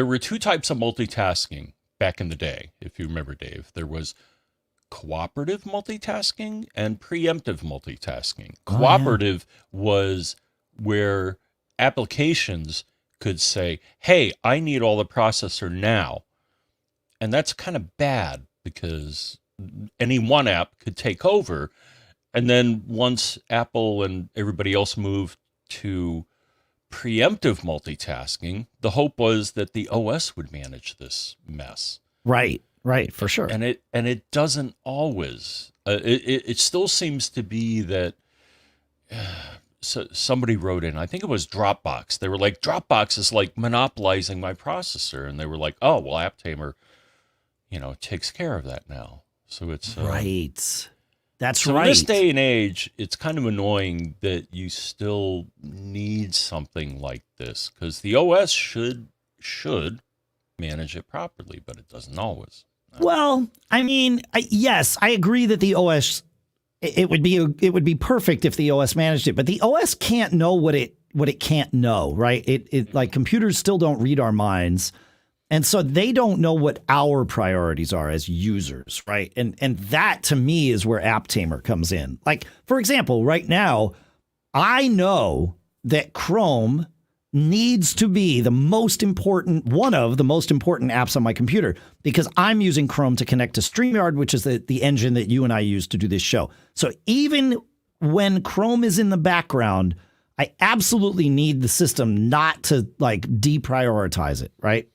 were two types of multitasking back in the day, if you remember, Dave. There was cooperative multitasking and preemptive multitasking. Cooperative was where applications could say, hey, I need all the processor now. And that's kind of bad, because any one app could take over. And then once Apple and everybody else moved to preemptive multitasking, the hope was that the OS would manage this mess.
Right, for sure.
And it doesn't always. It still seems to be that. So somebody wrote in, I think it was Dropbox. They were like, Dropbox is like monopolizing my processor, and they were like, oh well, AppTamer, takes care of that now. So it's
right. That's
so
right.
In this day and age, it's kind of annoying that you still need something like this, because the OS should manage it properly, but it doesn't always.
Well, I mean, yes, I agree that the OS, it would be perfect if the OS managed it, but the OS can't know what it can't know, right? It like, computers still don't read our minds. And so they don't know what our priorities are as users, right? And that, to me, is where AppTamer comes in. Like, for example, right now, I know that Chrome needs to be one of the most important apps on my computer, because I'm using Chrome to connect to StreamYard, which is the engine that you and I use to do this show. So even when Chrome is in the background, I absolutely need the system not to, like, deprioritize it, right?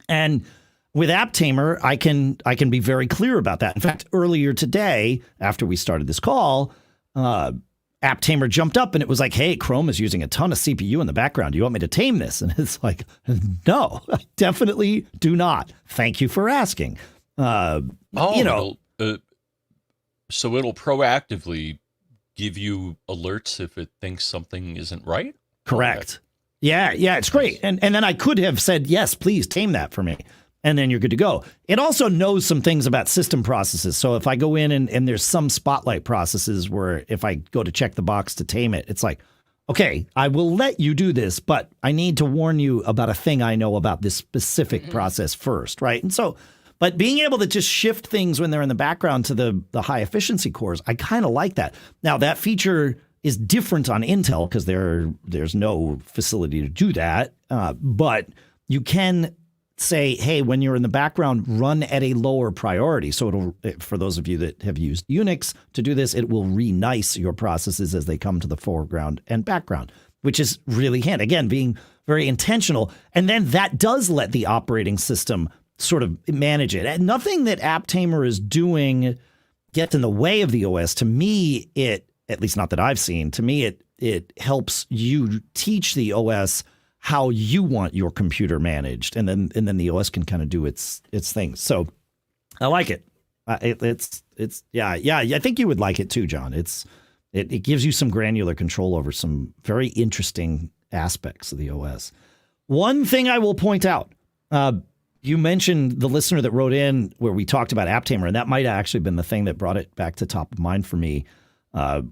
And with AppTamer, I can be very clear about that. In fact, earlier today, after we started this call, AppTamer jumped up and it was like, hey, Chrome is using a ton of CPU in the background. Do you want me to tame this? And it's like, no, I definitely do not. Thank you for asking.
So it'll proactively give you alerts if it thinks something isn't right?
Correct. Yeah, it's great. And then I could have said, yes, please tame that for me. And then you're good to go. It also knows some things about system processes. So if I go in and there's some spotlight processes where if I go to check the box to tame it, it's like, okay, I will let you do this, but I need to warn you about a thing I know about this specific process first, right? And so, but being able to just shift things when they're in the background to the high efficiency cores, I kind of like that. Now, that feature is different on Intel because there's no facility to do that. But you can say, hey, when you're in the background, run at a lower priority. So it'll, for those of you that have used Unix to do this, it will re-nice your processes as they come to the foreground and background, which is really handy. Again, being very intentional. And then that does let the operating system sort of manage it. And nothing that AppTamer is doing gets in the way of the OS. To me, at least not that I've seen, to me, it helps you teach the OS how you want your computer managed, and then the OS can kind of do its thing. So I like it. It's I think you would like it too, John. It gives you some granular control over some very interesting aspects of the OS. One thing I will point out, you mentioned the listener that wrote in where we talked about AppTamer, and that might have actually been the thing that brought it back to top of mind for me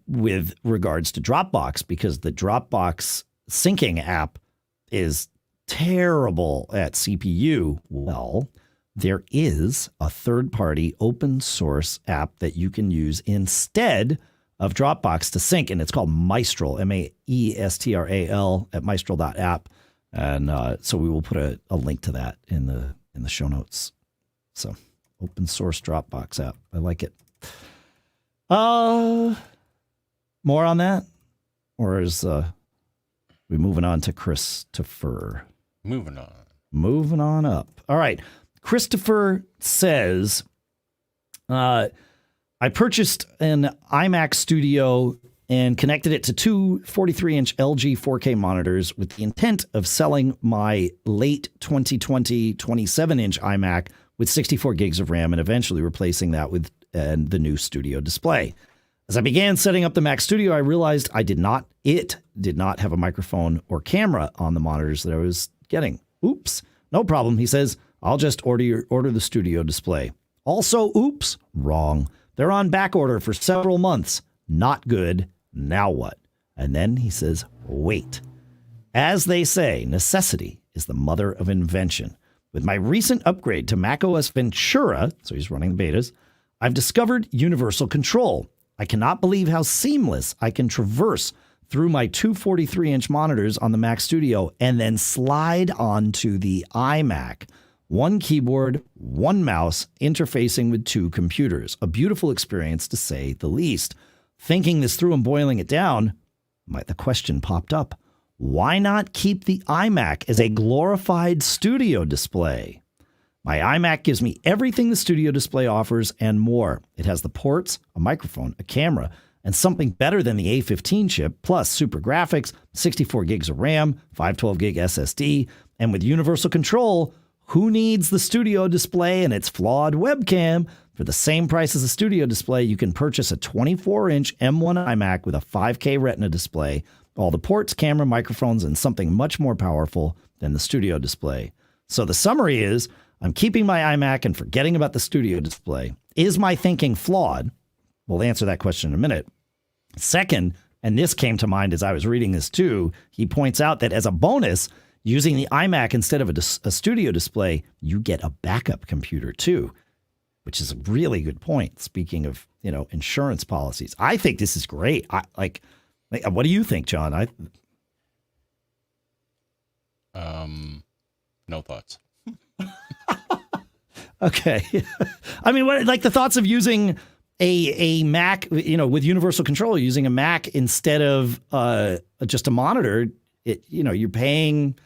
with regards to Dropbox, because the Dropbox syncing app is terrible at CPU. Well, there is a third-party open source app that you can use instead of Dropbox to sync, and it's called Maestral, Maestral at maestral.app. And so we will put a link to that in the show notes. So open source Dropbox app. I like it. More on that? Or is we moving on to Christopher?
Moving on.
Moving on up. All right. Christopher says, I purchased an iMac Studio and connected it to two 43-inch LG 4K monitors with the intent of selling my late 2020 27-inch iMac with 64 gigs of RAM and eventually replacing that with the new Studio display. As I began setting up the Mac Studio, I realized it did not have a microphone or camera on the monitors that I was getting. Oops. No problem. He says, I'll just order the Studio display. Also, oops, wrong. They're on back order for several months. Not good. Now what? And then he says, wait. As they say, necessity is the mother of invention. With my recent upgrade to macOS Ventura, so he's running the betas, I've discovered universal control. I cannot believe how seamless I can traverse through my two 43-inch monitors on the Mac Studio and then slide onto the iMac. One keyboard, one mouse, interfacing with two computers. A beautiful experience, to say the least. Thinking this through and boiling it down, the question popped up. Why not keep the iMac as a glorified Studio display? My iMac gives me everything the Studio display offers and more. It has the ports, a microphone, a camera, and something better than the A15 chip, plus super graphics, 64 gigs of RAM, 512 gig SSD, and with universal control, who needs the Studio display and its flawed webcam? For the same price as a Studio display, you can purchase a 24-inch M1 iMac with a 5K Retina display, all the ports, camera, microphones, and something much more powerful than the Studio display. So the summary is, I'm keeping my iMac and forgetting about the Studio display. Is my thinking flawed? We'll answer that question in a minute. Second, and this came to mind as I was reading this too, he points out that as a bonus, using the iMac instead of a Studio display, you get a backup computer too, which is a really good point. Speaking of, insurance policies, I think this is great. What do you think, John?
No thoughts.
Okay. I mean, what the thoughts of using a Mac, with universal control, using a Mac instead of just a monitor, you're paying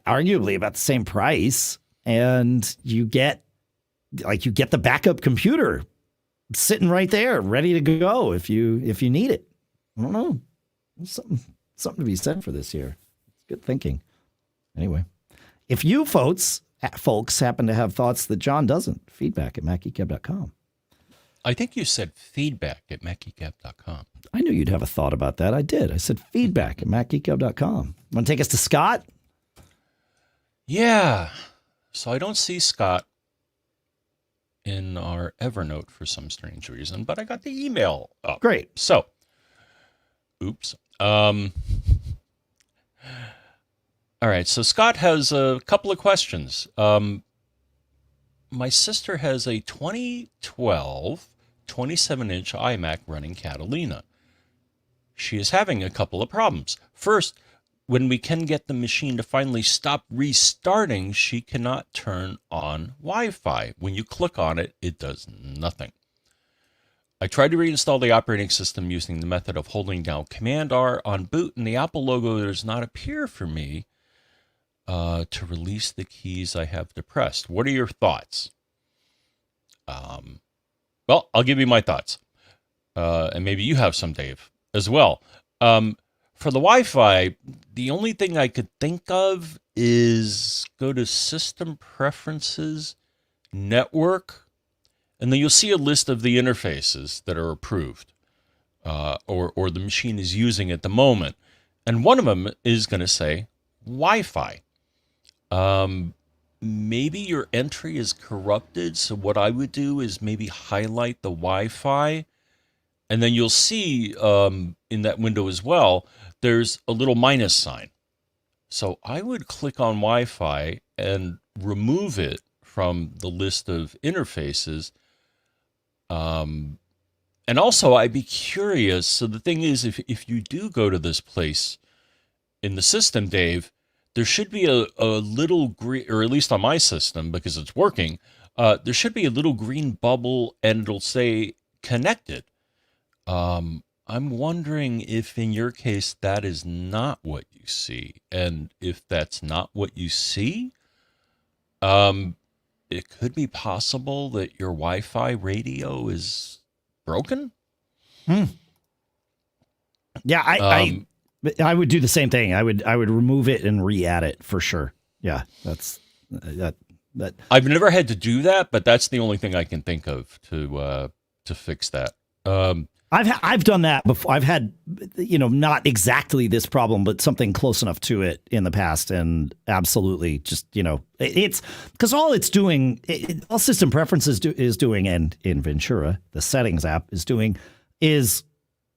arguably about the same price, and you get the backup computer sitting right there, ready to go if you need it. I don't know. There's something to be said for this here. It's good thinking. Anyway, if you folks happen to have thoughts that John doesn't, feedback at macgeekgab.com.
I think you said feedback at macgeekgab.com.
I knew you'd have a thought about that. I did. I said feedback at macgeekgab.com. Want to take us to Scott?
Yeah. So I don't see Scott in our Evernote for some strange reason, but I got the email up.
Great.
So, oops. All right. So Scott has a couple of questions. My sister has a 2012 27-inch iMac running Catalina. She is having a couple of problems. First, when we can get the machine to finally stop restarting, she cannot turn on Wi-Fi. When you click on it, it does nothing. I tried to reinstall the operating system using the method of holding down Command-R on boot, and the Apple logo does not appear for me to release the keys I have depressed. What are your thoughts? Well, I'll give you my thoughts. And maybe you have some, Dave, as well. For the Wi-Fi, the only thing I could think of is go to System Preferences, Network, and then you'll see a list of the interfaces that are approved or the machine is using at the moment. And one of them is going to say Wi-Fi. Maybe your entry is corrupted. So what I would do is maybe highlight the Wi-Fi. And then you'll see in that window as well, there's a little minus sign. So I would click on Wi-Fi and remove it from the list of interfaces. And also, I'd be curious. So the thing is, if you do go to this place in the system, Dave, there should be a little green, or at least on my system, because it's working, there should be a little green bubble and it'll say connected. I'm wondering if in your case that is not what you see. And if that's not what you see, it could be possible that your Wi-Fi radio is broken.
Yeah, I would do the same thing. I would remove it and re-add it for sure. Yeah, that's that.
I've never had to do that, but that's the only thing I can think of to fix that.
I've done that before. I've had, not exactly this problem, but something close enough to it in the past, and absolutely just, it's because all it's doing, all System Preferences is doing, and in Ventura, the Settings app is doing, is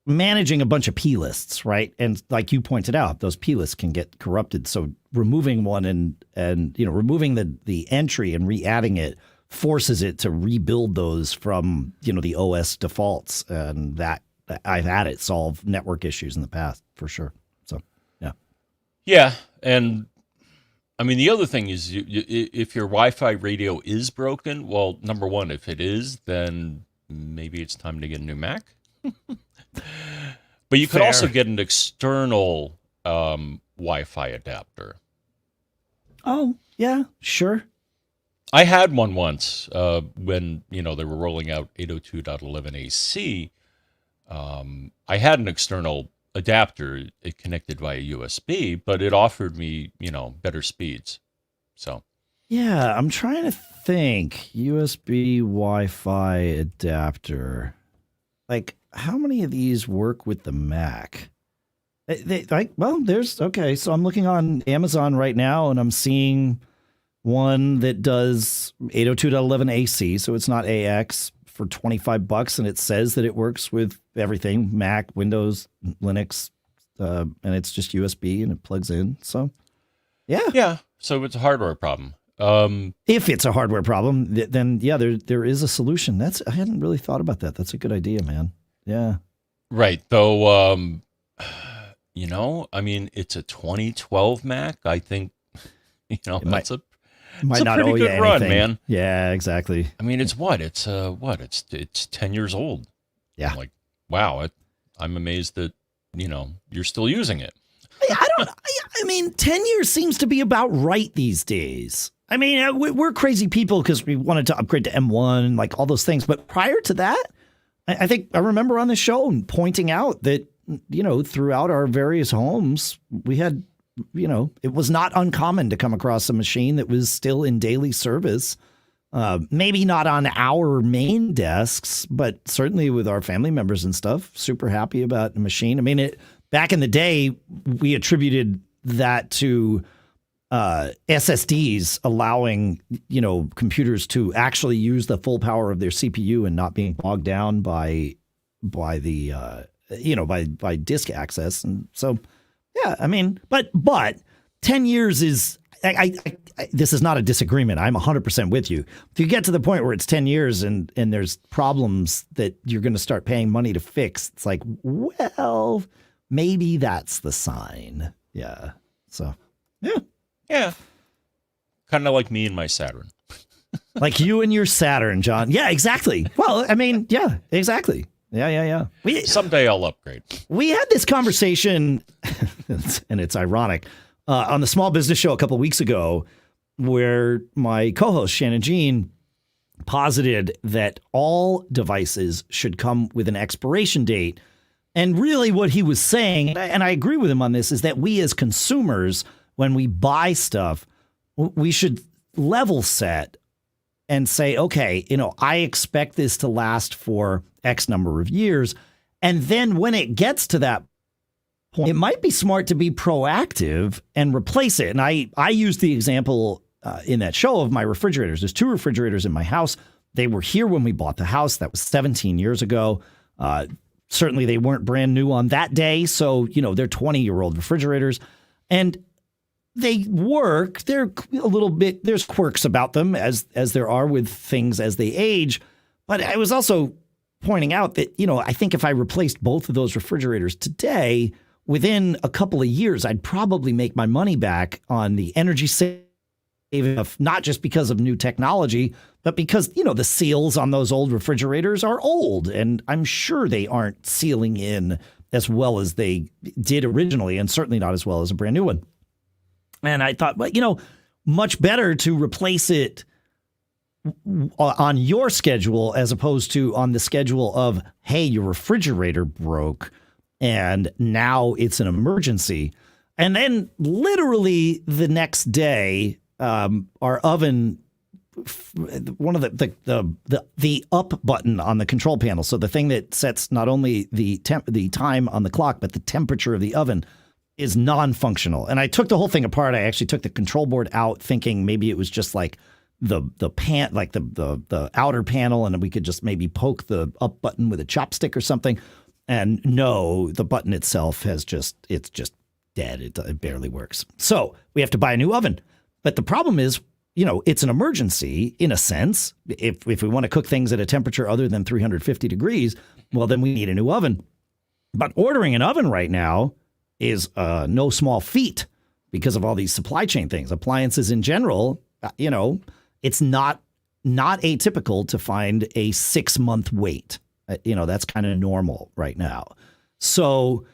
managing a bunch of P lists, right? And like you pointed out, those P lists can get corrupted. So removing one and removing the entry and re-adding it forces it to rebuild those from, the OS defaults, and that I've had it solve network issues in the past for sure. So, yeah.
Yeah. And I mean, the other thing is if your Wi-Fi radio is broken, well, number one, if it is, then maybe it's time to get a new Mac. But you could also get an external Wi-Fi adapter.
Oh, yeah, sure.
I had one once when, they were rolling out 802.11ac. I had an external adapter. It connected via USB, but it offered me, better speeds. So,
yeah, I'm trying to think. USB Wi-Fi adapter. Like, how many of these work with the Mac? Okay. So I'm looking on Amazon right now, and I'm seeing one that does 802.11ac, so it's not AX, for $25, and it says that it works with everything, Mac, Windows, Linux, and it's just USB and it plugs in. So, yeah.
Yeah, so it's a hardware problem.
If it's a hardware problem, then yeah, there is a solution. I hadn't really thought about that. That's a good idea, man. Yeah.
Right. Though, I mean, it's a 2012 Mac. I think, that's a
might not
pretty
owe
good
you
run,
anything.
man.
Yeah, exactly.
I mean, it's what? It's 10 years old.
Yeah.
I'm like, wow, I'm amazed that, you're still using it.
I mean, 10 years seems to be about right these days. I mean, we're crazy people because we wanted to upgrade to M1, like all those things. But prior to that, I think I remember on the show pointing out that, throughout our various homes, we had, it was not uncommon to come across a machine that was still in daily service. Maybe not on our main desks, but certainly with our family members and stuff. Super happy about the machine. I mean, back in the day, we attributed that to SSDs allowing, computers to actually use the full power of their CPU and not being bogged down by the by disk access. And so, yeah, I mean, but 10 years is, this is not a disagreement. I'm 100% with you. If you get to the point where it's 10 years and there's problems that you're going to start paying money to fix, it's like, well, maybe that's the sign. Yeah. So, yeah.
Yeah. Kind of like me and my Saturn.
Like you and your Saturn, John. Yeah, exactly. Well, I mean, yeah, exactly. Yeah.
Someday I'll upgrade.
We had this conversation, and it's ironic, on the Small Business Show a couple of weeks ago, where my co-host, Shannon Jean, posited that all devices should come with an expiration date. And really what he was saying, and I agree with him on this, is that we as consumers, when we buy stuff, we should level set and say, okay, I expect this to last for X number of years. And then when it gets to that point, it might be smart to be proactive and replace it. And I used the example in that show of my refrigerators. There's 2 refrigerators in my house. They were here when we bought the house. That was 17 years ago. Certainly they weren't brand new on that day. So, they're 20-year-old refrigerators. And they work. They're a little bit, there's quirks about them as there are with things as they age. But I was also pointing out that, I think if I replaced both of those refrigerators today, within a couple of years, I'd probably make my money back on the energy saving, not just because of new technology, but because, the seals on those old refrigerators are old. And I'm sure they aren't sealing in as well as they did originally, and certainly not as well as a brand new one. And I thought, well, much better to replace it on your schedule as opposed to on the schedule of, hey, your refrigerator broke and now it's an emergency. And then literally the next day, our oven, one of the up button on the control panel, so the thing that sets not only the time on the clock, but the temperature of the oven, is non-functional. And I took the whole thing apart. I actually took the control board out thinking maybe it was just like the outer panel and we could just maybe poke the up button with a chopstick or something. And no, the button itself it's just dead. It barely works. So we have to buy a new oven. But the problem is, it's an emergency in a sense. If we want to cook things at a temperature other than 350 degrees, well, then we need a new oven. But ordering an oven right now is no small feat because of all these supply chain things. Appliances in general, it's not atypical to find a 6-month wait. That's kind of normal right now. So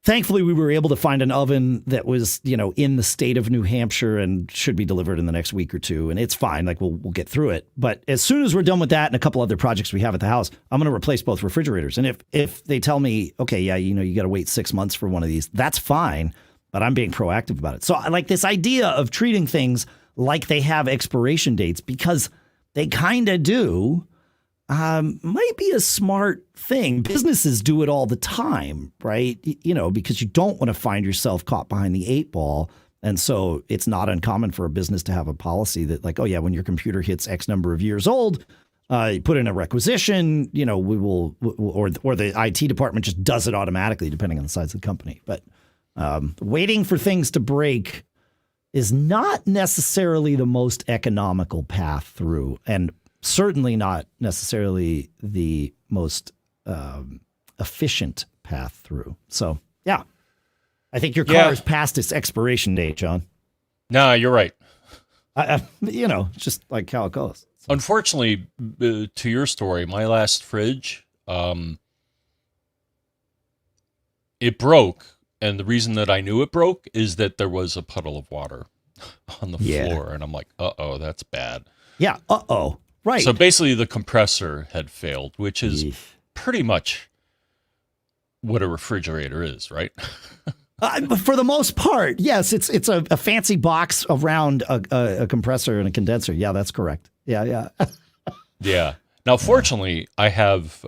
thankfully, we were able to find an oven that was, in the state of New Hampshire and should be delivered in the next week or two. And it's fine. Like we'll get through it. But as soon as we're done with that and a couple other projects we have at the house, I'm going to replace both refrigerators. And if they tell me, okay, yeah, you got to wait 6 months for one of these, that's fine. But I'm being proactive about it. So I like this idea of treating things like they have expiration dates because they kind of do. Might be a smart thing. Businesses do it all the time, right? Because you don't want to find yourself caught behind the 8 ball. And so it's not uncommon for a business to have a policy that like, oh yeah, when your computer hits X number of years old, you put in a requisition, we will, or the IT department just does it automatically depending on the size of the company. But waiting for things to break is not necessarily the most economical path through, and certainly not necessarily the most efficient path through. So, yeah, I think your car is past its expiration date, John.
No, you're right.
Just like how it goes. So.
Unfortunately, to your story, my last fridge, it broke. And the reason that I knew it broke is that there was a puddle of water on the floor. And I'm like, uh-oh, that's bad.
Yeah, uh-oh. Right.
So basically the compressor had failed, which is pretty much what a refrigerator is, right?
For the most part, yes. It's a fancy box around a compressor and a condenser. Yeah, that's correct. Yeah.
Yeah. Now, fortunately, I have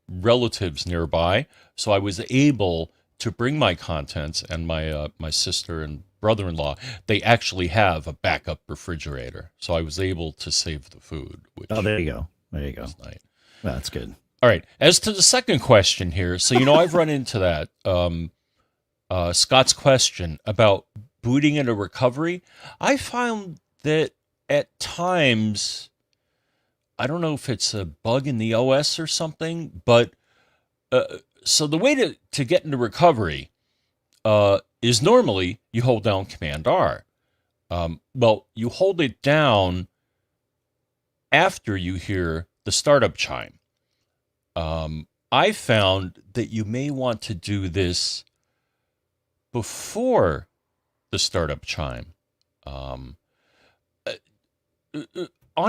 relatives nearby, so I was able to bring my contents, and my sister and brother-in-law, they actually have a backup refrigerator. So I was able to save the food. Which
there you go. There you go.
Nice.
That's good.
All right. As to the second question here, so, I've run into that. Scott's question about booting into recovery. I found that at times, I don't know if it's a bug in the OS or something, but so the way to get into recovery, is normally you hold down Command R. Well, you hold it down after you hear the startup chime. I found that you may want to do this before the startup chime. On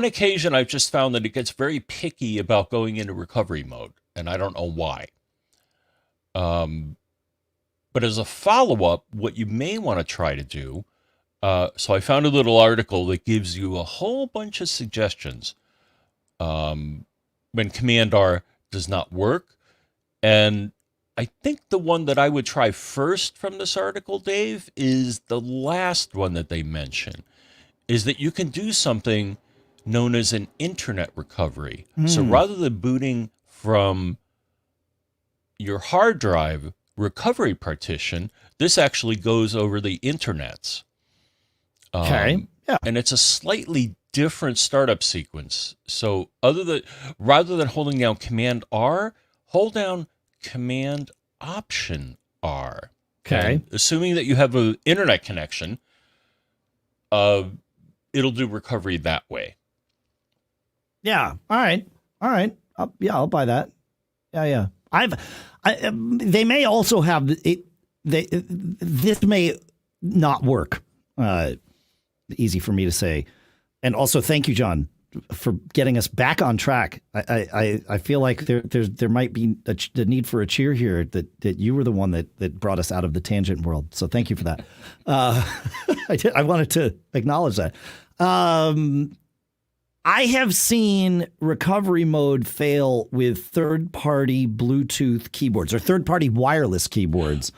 occasion, I've just found that it gets very picky about going into recovery mode, and I don't know why. But as a follow-up, what you may want to try to do, so I found a little article that gives you a whole bunch of suggestions when Command R does not work. And I think the one that I would try first from this article, Dave, is the last one that they mention, is that you can do something known as an internet recovery. So rather than booting from your hard drive recovery partition, this actually goes over the internets.
Okay. Yeah.
And it's a slightly different startup sequence. So rather than holding down Command R, hold down Command Option R.
Okay.
And assuming that you have an internet connection, it'll do recovery that way.
Yeah. All right. I'll buy that. Yeah. They may also have it. This may not work. Easy for me to say. And also, thank you, John, for getting us back on track. I feel like there might be the need for a cheer here that you were the one that brought us out of the tangent world. So thank you for that. I wanted to acknowledge that. I have seen recovery mode fail with third-party Bluetooth keyboards or third-party wireless keyboards.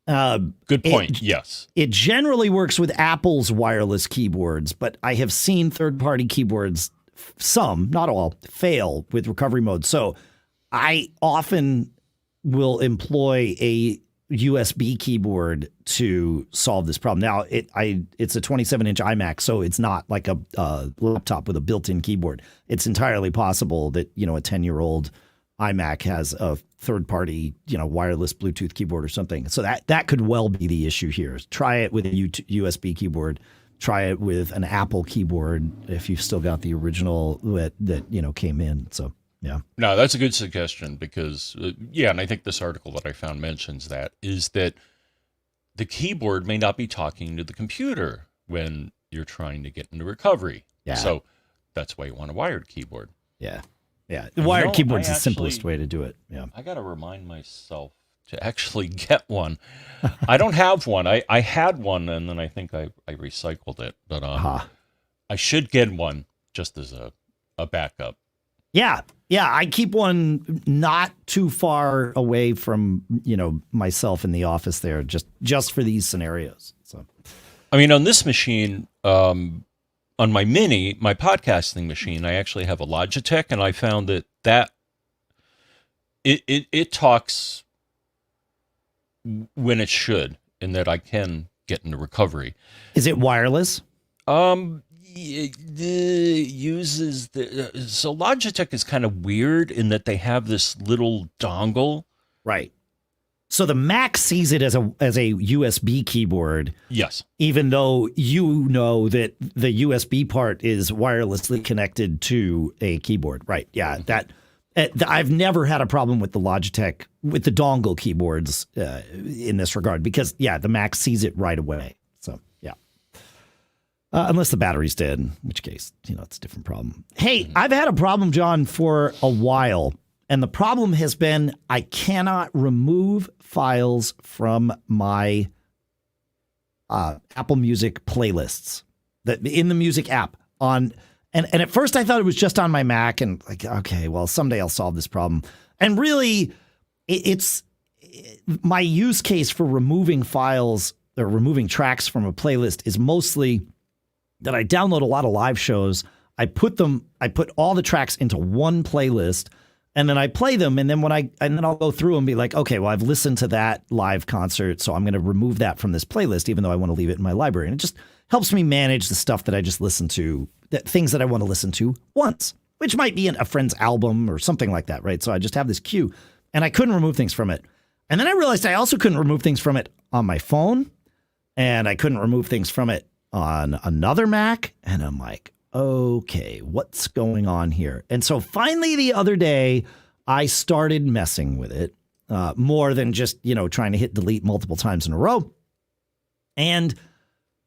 Good point. Yes.
It generally works with Apple's wireless keyboards, but I have seen third-party keyboards, some, not all, fail with recovery mode. So I often will employ a USB keyboard to solve this problem. Now, it's a 27-inch iMac, so it's not like a laptop with a built-in keyboard. It's entirely possible that, a 10-year-old iMac has a third-party, wireless Bluetooth keyboard or something. So that could well be the issue here. Try it with a USB keyboard. Try it with an Apple keyboard if you've still got the original that came in. So. Yeah. No,
that's a good suggestion because, and I think this article that I found mentions that, is that the keyboard may not be talking to the computer when you're trying to get into recovery.
Yeah.
So that's why you want a wired keyboard.
Yeah. Yeah. The wired keyboard's the simplest way to do it. Yeah.
I got to remind myself to actually get one. I don't have one. I had one and then I think I recycled it. But I should get one just as a backup.
Yeah. I keep one not too far away from, myself in the office there, just for these scenarios. So,
I mean, on this machine, on my Mini, my podcasting machine, I actually have a Logitech, and I found that it talks when it should, and that I can get into recovery.
Is it wireless?
It uses so Logitech is kind of weird in that they have this little dongle.
Right. So the Mac sees it as a USB keyboard.
Yes.
Even though that the USB part is wirelessly connected to a keyboard. Right. Yeah. I've never had a problem with the Logitech with the dongle keyboards in this regard because the Mac sees it right away. So yeah. Unless the battery's dead, in which case, it's a different problem. Hey, I've had a problem, John, for a while. And the problem has been I cannot remove files from my Apple Music playlists in the Music app. And at first I thought it was just on my Mac. And like, okay, well, someday I'll solve this problem. And really, it's my use case for removing files or removing tracks from a playlist is mostly that I download a lot of live shows. I put all the tracks into one playlist and then I play them. And then I'll go through and be like, okay, well, I've listened to that live concert. So I'm going to remove that from this playlist, even though I want to leave it in my library. And it just helps me manage the stuff that I just listened to, things that I want to listen to once, which might be a friend's album or something like that. Right. So I just have this queue and I couldn't remove things from it. And then I realized I also couldn't remove things from it on my phone, and I couldn't remove things from it on another Mac. And I'm like, okay, what's going on here? And so finally the other day, I started messing with it more than just, trying to hit delete multiple times in a row. And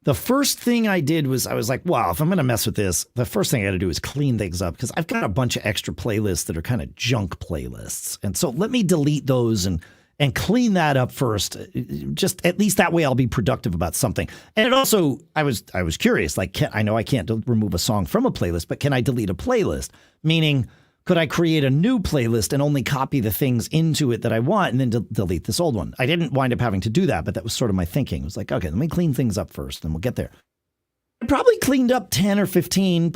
the first thing I did was I was like, wow, if I'm going to mess with this, the first thing I got to do is clean things up because I've got a bunch of extra playlists that are kind of junk playlists. And so let me delete those and clean that up first. Just at least that way I'll be productive about something. And it also, I was curious, like, I know I can't remove a song from a playlist, but can I delete a playlist? Meaning, could I create a new playlist and only copy the things into it that I want and then delete this old one? I didn't wind up having to do that, but that was sort of my thinking. It was like, okay, let me clean things up first and we'll get there. I probably cleaned up 10 or 15,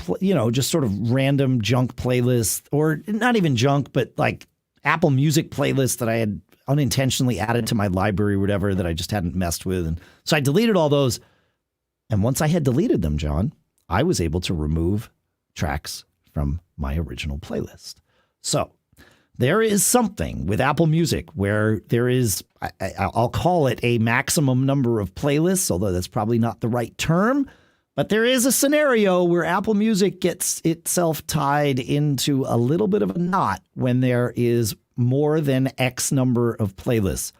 just sort of random junk playlists, or not even junk, but like Apple Music playlists that I had unintentionally added to my library or whatever that I just hadn't messed with. And so I deleted all those. And once I had deleted them, John, I was able to remove tracks from my original playlist. So there is something with Apple Music where there is, I'll call it a maximum number of playlists, although that's probably not the right term. But there is a scenario where Apple Music gets itself tied into a little bit of a knot when there is more than X number of playlists.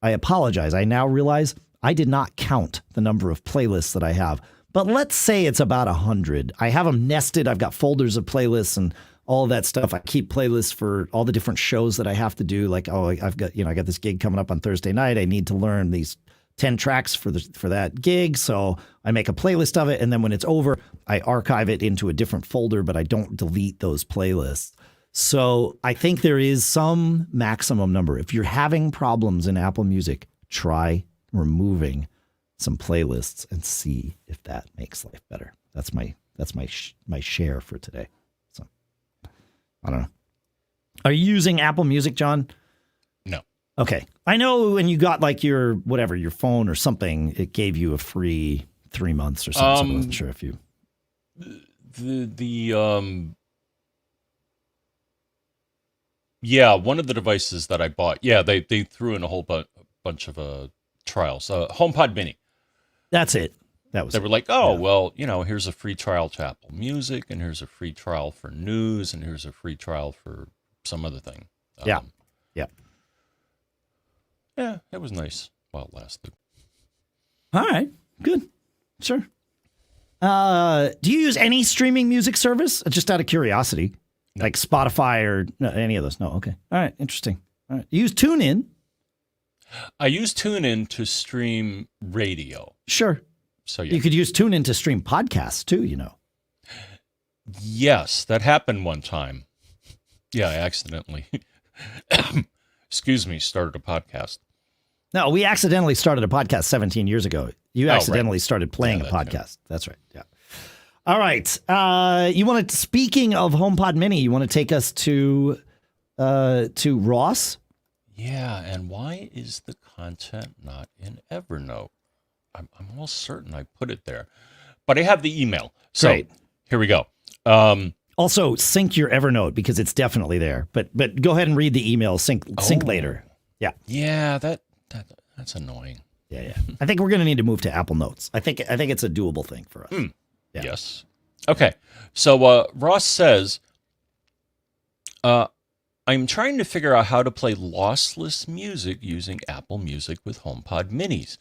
I apologize. I now realize I did not count the number of playlists that I have. But let's say it's about 100. I have them nested. I've got folders of playlists and all of that stuff. I keep playlists for all the different shows that I have to do. Like, I've got, I got this gig coming up on Thursday night. I need to learn these 10 tracks for that gig. So I make a playlist of it. And then when it's over, I archive it into a different folder, but I don't delete those playlists. So I think there is some maximum number. If you're having problems in Apple Music, try removing some playlists and see if that makes life better. That's my share for today. So I don't know. Are you using Apple Music, John?
No.
Okay. I know when you got like your phone or something, it gave you a free 3 months or something. So I wasn't sure if you.
Yeah, one of the devices that I bought. Yeah, they threw in a whole bunch of trials. HomePod Mini.
That's it.
They were like, well, here's a free trial to Apple Music, and here's a free trial for news, and here's a free trial for some other thing.
Yeah,
it was nice while it lasted.
All right, good, sure. Do you use any streaming music service? Just out of curiosity,
no.
Like Spotify or any of those? No, okay. All right, interesting. All right, you use TuneIn.
I use TuneIn to stream radio.
Sure.
So yeah.
You could use TuneIn to stream podcasts too,
Yes, that happened one time. Yeah, I accidentally, started a podcast.
No, we accidentally started a podcast 17 years ago. You accidentally
right.
started playing a podcast.
Too.
That's right. Yeah. All right. Speaking of HomePod Mini, you want to take us to Ross?
Yeah, and why is the content not in Evernote? I'm almost certain I put it there, but I have the email. So
Great.
Here we go.
Also, sync your Evernote because it's definitely there. But go ahead and read the email. Sync later. Yeah.
Yeah, that's annoying.
Yeah. I think we're going to need to move to Apple Notes. I think it's a doable thing for us. Yeah.
Yes. Okay. So Ross says, I'm trying to figure out how to play lossless music using Apple Music with HomePod Minis.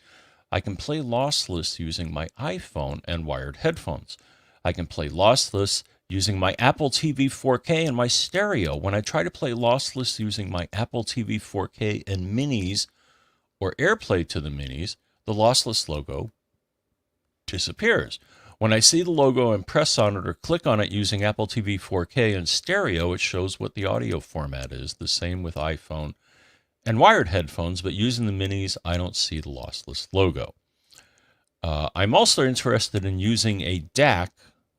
I can play lossless using my iPhone and wired headphones. I can play lossless using my Apple TV 4K and my stereo. When I try to play lossless using my Apple TV 4K and Minis or AirPlay to the Minis, the lossless logo disappears. When I see the logo and press on it or click on it using Apple TV 4K and stereo, it shows what the audio format is. The same with iPhone and wired headphones, but using the Minis, I don't see the lossless logo. I'm also interested in using a DAC,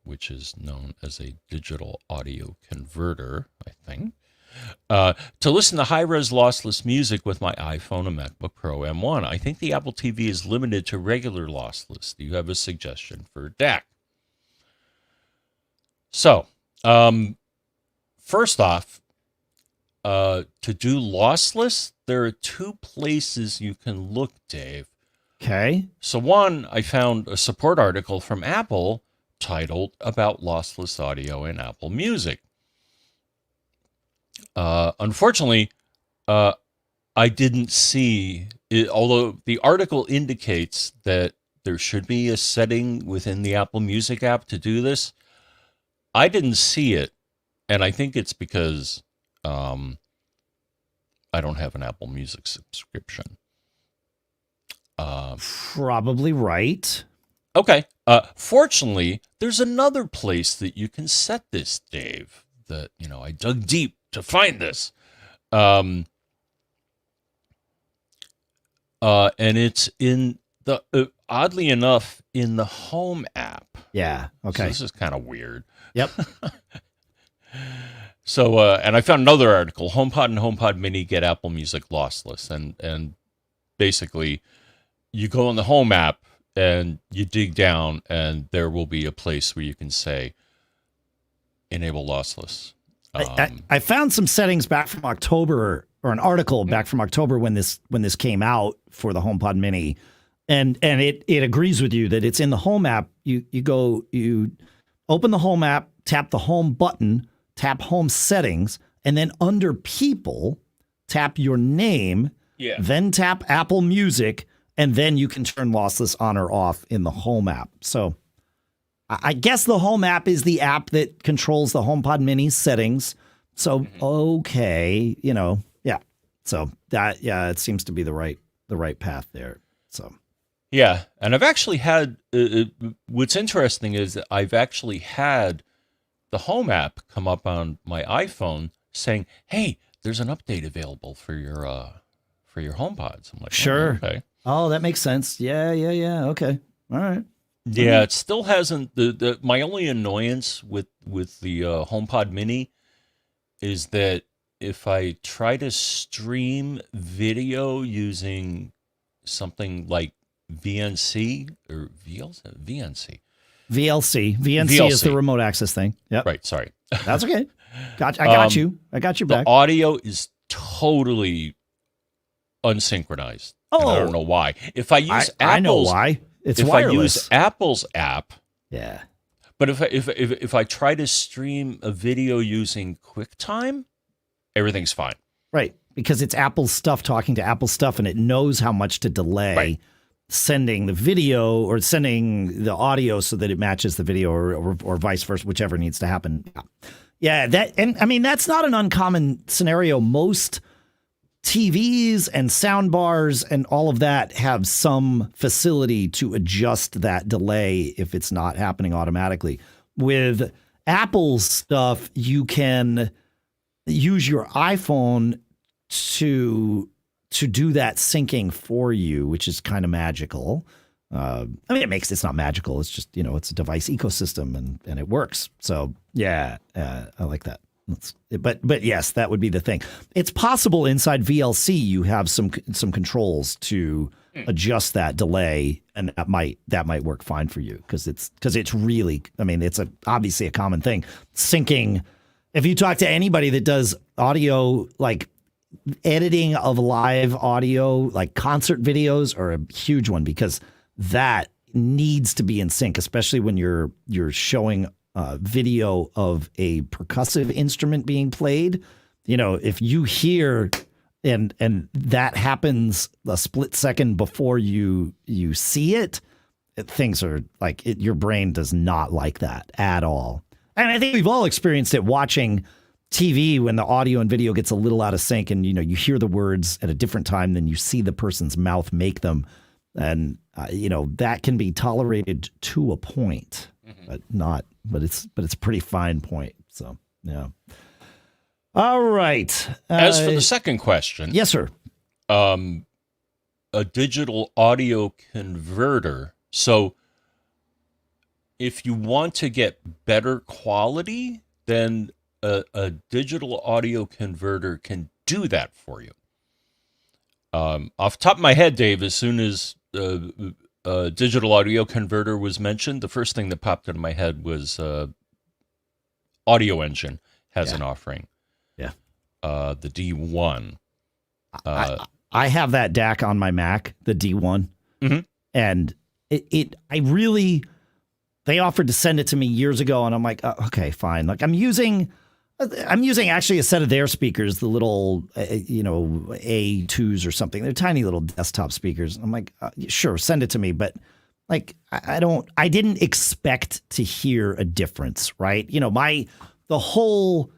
which is known as a digital audio converter, I think, to listen to high-res lossless music with my iPhone and MacBook Pro M1. I think the Apple TV is limited to regular lossless. Do you have a suggestion for DAC? So, first off, to do lossless, there are two places you can look, Dave.
Okay.
So one, I found a support article from Apple titled about lossless audio in Apple Music. Unfortunately, I didn't see it, although the article indicates that there should be a setting within the Apple Music app to do this. I didn't see it, and I think it's because I don't have an Apple Music subscription.
Probably right.
Okay. Fortunately, there's another place that you can set this, Dave, that, I dug deep to find this. And it's in the, oddly enough, in the Home app.
Yeah. Okay.
So this is kind of weird.
Yep.
So, and I found another article, HomePod and HomePod Mini get Apple Music lossless. And basically, you go on the Home app and you dig down, and there will be a place where you can say, enable lossless.
I found some settings back from October, or an article back from October when this came out for the HomePod Mini, and it agrees with you that it's in the Home app. You open the Home app, tap the Home button, tap Home Settings, and then under People, tap your name, then tap Apple Music, and then you can turn lossless on or off in the Home app. So I guess the Home app is the app that controls the HomePod Mini settings. So, okay, yeah. So that, it seems to be the right path there. So,
yeah. And I've actually had, what's interesting is that I've actually had the Home app come up on my iPhone saying, hey, there's an update available for your HomePods. I'm like,
sure.
Oh, okay.
Oh, that makes sense. Yeah. Okay. All right.
Yeah, it still hasn't. My only annoyance with the HomePod Mini is that if I try to stream video using something like VNC or VNC.
VNC is the remote access thing. Yep.
Right. Sorry.
That's okay. I got you. I got your back.
The audio is totally unsynchronized.
Oh,
I don't know why. If I use
I know why. It's wireless.
I use Apple's app,
yeah.
But if I try to stream a video using QuickTime, everything's fine.
Right, because it's Apple stuff talking to Apple stuff, and it knows how much to delay sending the video or sending the audio so that it matches the video, or vice versa, whichever needs to happen. Yeah, that's not an uncommon scenario. Most TVs and sound bars and all of that have some facility to adjust that delay if it's not happening automatically. With Apple's stuff, you can use your iPhone to do that syncing for you, which is kind of magical. It's not magical. It's just, it's a device ecosystem and it works. So yeah, I like that. But yes, that would be the thing. It's possible inside VLC you have some controls to adjust that delay, and that might work fine for you because it's really, it's obviously a common thing. Syncing, if you talk to anybody that does audio, like editing of live audio, like concert videos are a huge one because that needs to be in sync, especially when you're showing video of a percussive instrument being played. If you hear and that happens a split second before you see it, things are like your brain does not like that at all. And I think we've all experienced it watching TV when the audio and video gets a little out of sync, and you hear the words at a different time than you see the person's mouth make them, and that can be tolerated to a point, but it's a pretty fine point. So yeah. All right.
As for the second question,
yes, sir.
A digital audio converter. So if you want to get better quality, then a digital audio converter can do that for you. Off the top of my head, Dave, as soon as a digital audio converter was mentioned, the first thing that popped into my head was Audio Engine has an offering.
Yeah.
The D1.
I have that DAC on my Mac, the D1.
Mhm.
And they offered to send it to me years ago, and I'm like, okay, fine. Like I'm using actually a set of their speakers, the little, A2s or something. They're tiny little desktop speakers. I'm like, sure, send it to me. But like, I didn't expect to hear a difference, right? The whole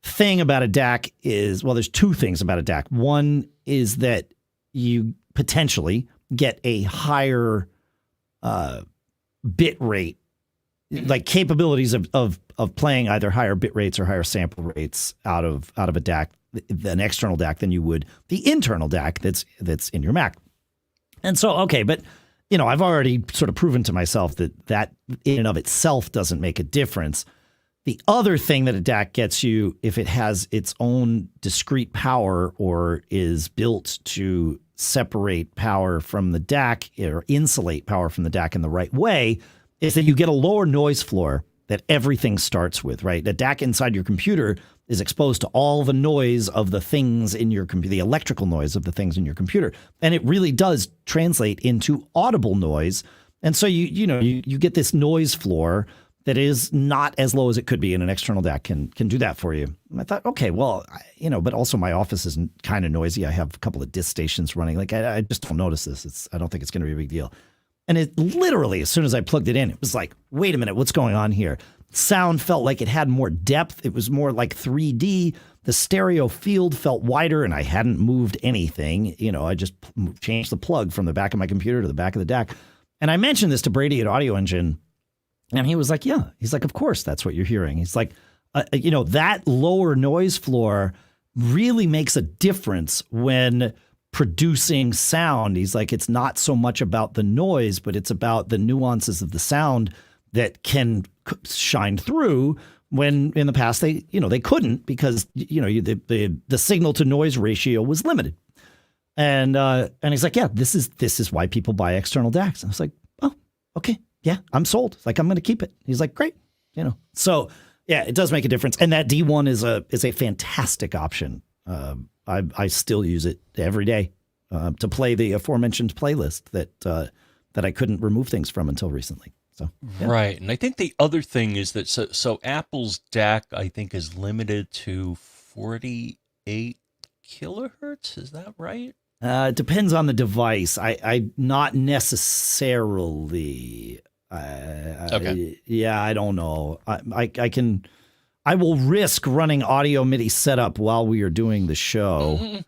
thing about a DAC is, well, there's two things about a DAC. One is that you potentially get a higher bit rate, like capabilities of playing either higher bit rates or higher sample rates out of a DAC, an external DAC, than you would the internal DAC that's in your Mac. And so, okay, but I've already sort of proven to myself that in and of itself doesn't make a difference. The other thing that a DAC gets you, if it has its own discrete power or is built to separate power from the DAC or insulate power from the DAC in the right way, is that you get a lower noise floor that everything starts with, right? The DAC inside your computer is exposed to all the noise of the things in your computer, the electrical noise of the things in your computer. And it really does translate into audible noise. And so you get this noise floor that is not as low as it could be, and an external DAC can do that for you. And I thought, okay, well, but also my office is kind of noisy. I have a couple of disk stations running. Like I just don't notice this. I don't think it's going to be a big deal. And it literally, as soon as I plugged it in, it was like, wait a minute, what's going on here? Sound felt like it had more depth. It was more like 3D. The stereo field felt wider, and I hadn't moved anything. I just changed the plug from the back of my computer to the back of the DAC. And I mentioned this to Brady at Audio Engine, and he was like, yeah. He's like, of course, that's what you're hearing. He's like, that lower noise floor really makes a difference when producing sound. He's like, it's not so much about the noise, but it's about the nuances of the sound that can shine through when in the past they couldn't, because the signal to noise ratio was limited. And he's like, yeah, this is why people buy external DACs. And I was like, oh, okay, yeah, I'm sold. It's like, I'm going to keep it. He's like, great, So yeah, it does make a difference, and that D1 is a fantastic option. I still use it every day to play the aforementioned playlist that I couldn't remove things from until recently. So yeah.
Right, and I think the other thing is that so Apple's DAC, I think, is limited to 48 kilohertz. Is that right?
It depends on the device. I not necessarily.
Okay.
I don't know. I will risk running audio MIDI setup while we are doing the show. Mm-hmm.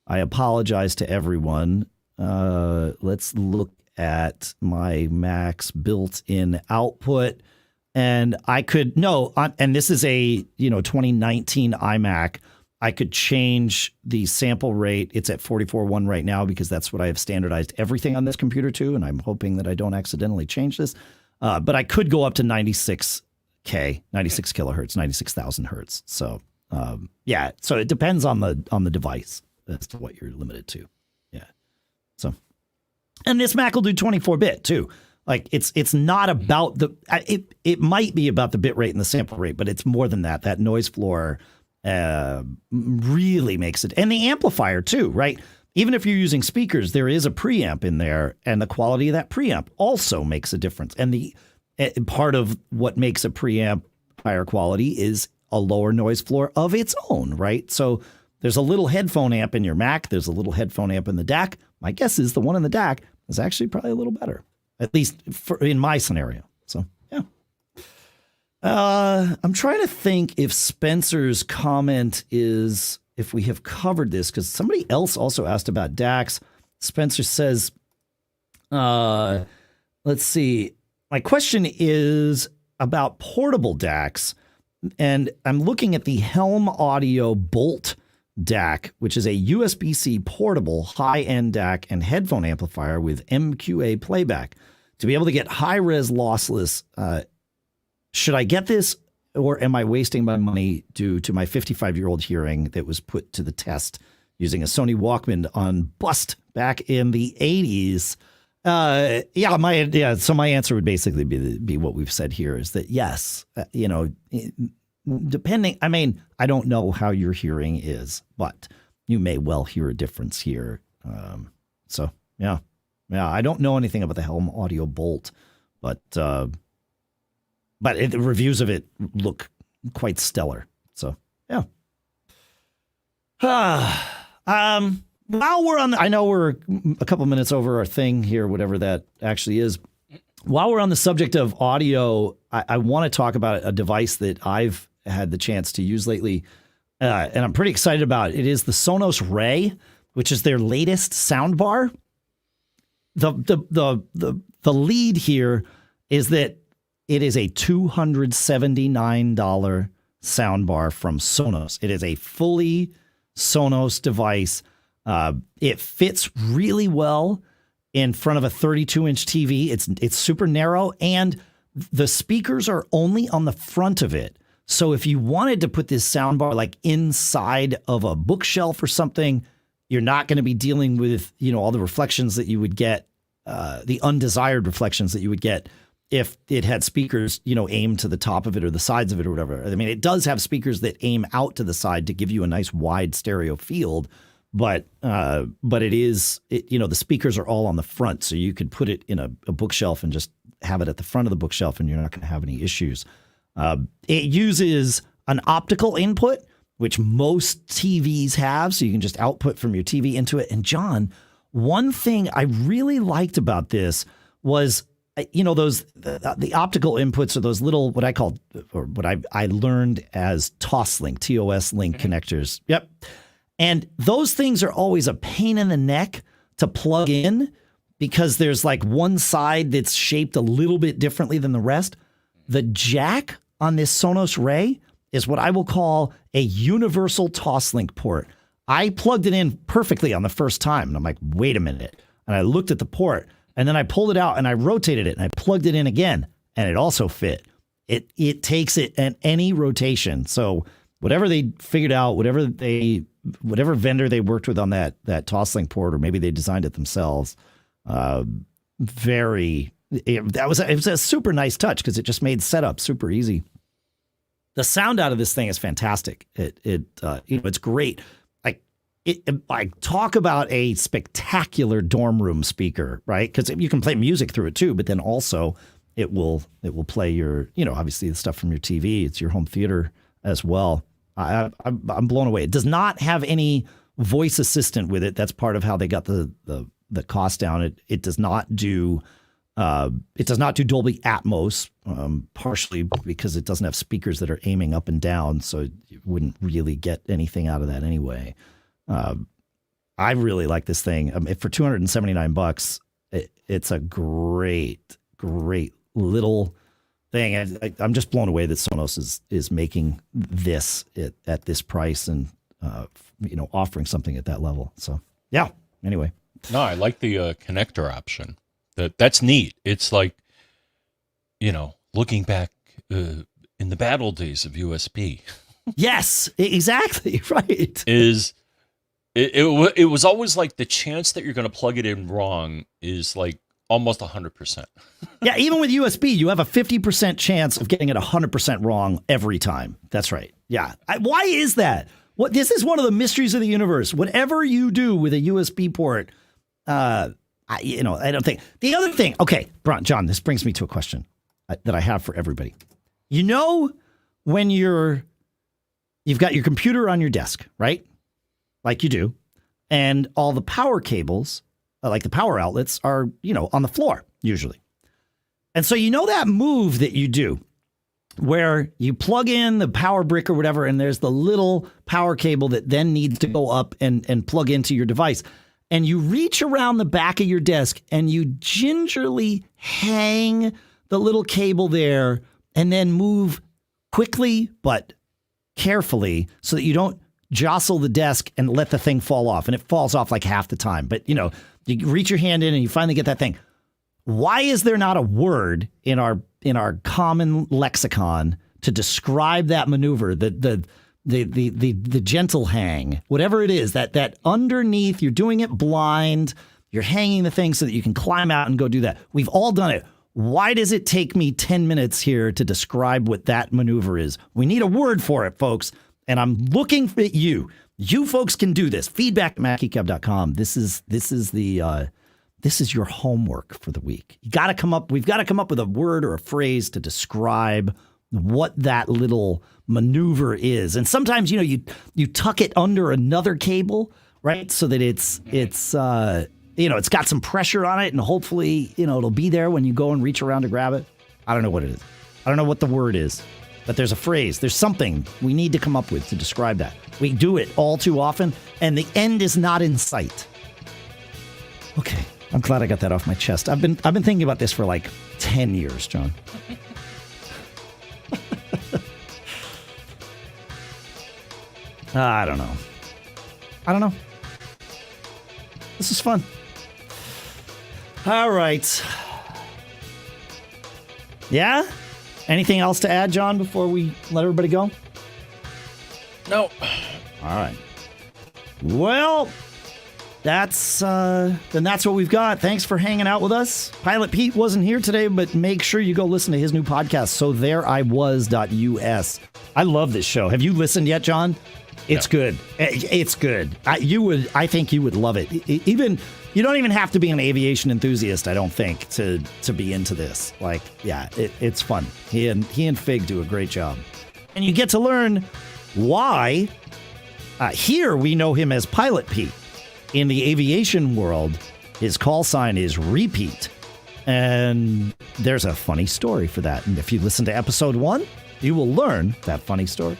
I apologize to everyone. Let's look at my Mac's built-in output. And and this is a 2019 iMac. I could change the sample rate. It's at 44.1 right now because that's what I have standardized everything on this computer to, and I'm hoping that I don't accidentally change this. But I could go up to 96 kilohertz, 96,000 hertz. So so it depends on the device as to what you're limited to. Yeah. So, and this Mac will do 24-bit too. Like it's not about it might be about the bit rate and the sample rate, but it's more than that. That noise floor really makes it, and the amplifier too, right? Even if you're using speakers, there is a preamp in there, and the quality of that preamp also makes a difference. And the part of what makes a preamp higher quality is a lower noise floor of its own, right? So there's a little headphone amp in your Mac. There's a little headphone amp in the DAC. My guess is the one in the DAC is actually probably a little better, at least in my scenario. So, yeah. I'm trying to think if Spencer's comment is, if we have covered this, because somebody else also asked about DACs. Spencer says, let's see. My question is about portable DACs, and I'm looking at the HELM Audio Bolt DAC, which is a USB-C portable high-end DAC and headphone amplifier with MQA playback. To be able to get high-res lossless, should I get this, or am I wasting my money due to my 55-year-old hearing that was put to the test using a Sony Walkman on bust back in the 80s? So my answer would basically be what we've said here, is that yes, depending, I don't know how your hearing is, but you may well hear a difference here. So yeah. Yeah, I don't know anything about the Helm Audio Bolt, but the reviews of it look quite stellar. So, yeah. While we're on, I know we're a couple minutes over our thing here, whatever that actually is. While we're on the subject of audio, I want to talk about a device that I've had the chance to use lately, and I'm pretty excited about it. It is the Sonos Ray, which is their latest soundbar. The lead here is that it is a $279 soundbar from Sonos. It is a fully Sonos device. It fits really well in front of a 32-inch TV. It's super narrow, and the speakers are only on the front of it. So if you wanted to put this soundbar like inside of a bookshelf or something, you're not going to be dealing with, all the reflections that you would get, the undesired reflections that you would get if it had speakers, aimed to the top of it or the sides of it or whatever. I mean, it does have speakers that aim out to the side to give you a nice wide stereo field. But the speakers are all on the front, so you could put it in a bookshelf and just have it at the front of the bookshelf, and you're not going to have any issues. It uses an optical input, which most TVs have, so you can just output from your TV into it. And John, one thing I really liked about this was, the optical inputs are those little what I call, or what I learned as TOS-Link connectors. Yep. And those things are always a pain in the neck to plug in because there's like one side that's shaped a little bit differently than the rest. The jack on this Sonos Ray is what I will call a universal TOS-Link port. I plugged it in perfectly on the first time, and I'm like, wait a minute. And I looked at the port, and then I pulled it out, and I rotated it, and I plugged it in again, and it also fit. It takes it at any rotation. So whatever they figured out, whatever vendor they worked with on that TOS-Link port, or maybe they designed it themselves, it was a super nice touch because it just made setup super easy. The sound out of this thing is fantastic. It's great. I talk about a spectacular dorm room speaker, right? Because you can play music through it too, but then also it will play your, obviously the stuff from your TV. It's your home theater as well. I'm blown away. It does not have any voice assistant with it. That's part of how they got the cost down. It does not do Dolby Atmos, partially because it doesn't have speakers that are aiming up and down, so you wouldn't really get anything out of that anyway. I really like this thing. For $279, it's a great little thing. I'm just blown away that Sonos is making this at this price and offering something at that level. So yeah. Anyway,
no, I like the connector option. That's neat. It's like, looking back in the bad old days of USB.
Yes, exactly right.
It was always like the chance that you're going to plug it in wrong is like almost 100%.
Yeah, even with USB, you have a 50% chance of getting it 100% wrong every time. That's right. Yeah. Why is that? This is one of the mysteries of the universe. Whatever you do with a USB port, I don't think. The other thing, okay, John, this brings me to a question that I have for everybody. When you've got your computer on your desk, right? Like you do, and all the power cables, like the power outlets, are, on the floor, usually. And so that move that you do where you plug in the power brick or whatever, and there's the little power cable that then needs to go up and plug into your device. And you reach around the back of your desk and you gingerly hang the little cable there and then move quickly but carefully so that you don't jostle the desk and let the thing fall off. And it falls off like half the time. But, you reach your hand in and you finally get that thing. Why is there not a word in our common lexicon to describe that maneuver, the gentle hang, whatever it is, that underneath, you're doing it blind, you're hanging the thing so that you can climb out and go do that. We've all done it. Why does it take me 10 minutes here to describe what that maneuver is? We need a word for it, folks. And I'm looking at you. You folks can do this. Feedback@geekgab.com. This is the this is your homework for the week. We've got to come up with a word or a phrase to describe what that little maneuver is. And sometimes, you tuck it under another cable, right? So that it's got some pressure on it, and hopefully, it'll be there when you go and reach around to grab it. I don't know what it is. I don't know what the word is, but there's a phrase. There's something we need to come up with to describe that. We do it all too often, and the end is not in sight. Okay, I'm glad I got that off my chest. I've been thinking about this for like 10 years, John. I don't know. This is fun. All right. Yeah? Anything else to add, John, before we let everybody go?
No.
All right. Well, that's what we've got. Thanks for hanging out with us. Pilot Pete wasn't here today, but make sure you go listen to his new podcast, SoThereIWas. I love this show. Have you listened yet, John? It's good. It's good. I think you would love it. Even you don't even have to be an aviation enthusiast, I don't think, to be into this. Like, yeah, it's fun. He and Fig do a great job, and you get to learn why. Here we know him as Pilot Pete. In the aviation world, his call sign is Repeat, and there's a funny story for that. And if you listen to episode 1, you will learn that funny story.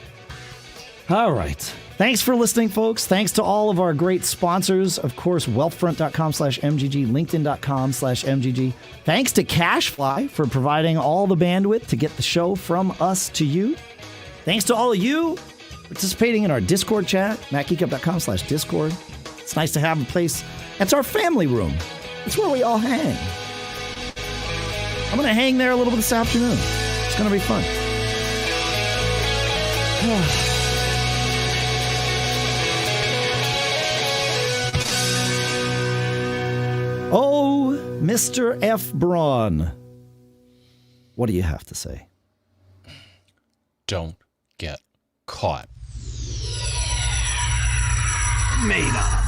All right. Thanks for listening, folks. Thanks to all of our great sponsors. Of course, wealthfront.com/MGG, linkedin.com/MGG. Thanks to CashFly for providing all the bandwidth to get the show from us to you. Thanks to all of you participating in our Discord chat, macgeekup.com/Discord. It's nice to have a place. That's our family room. It's where we all hang. I'm going to hang there a little bit this afternoon. It's going to be fun. Oh, Mr. F. Braun. What do you have to say?
Don't get caught.
Made up.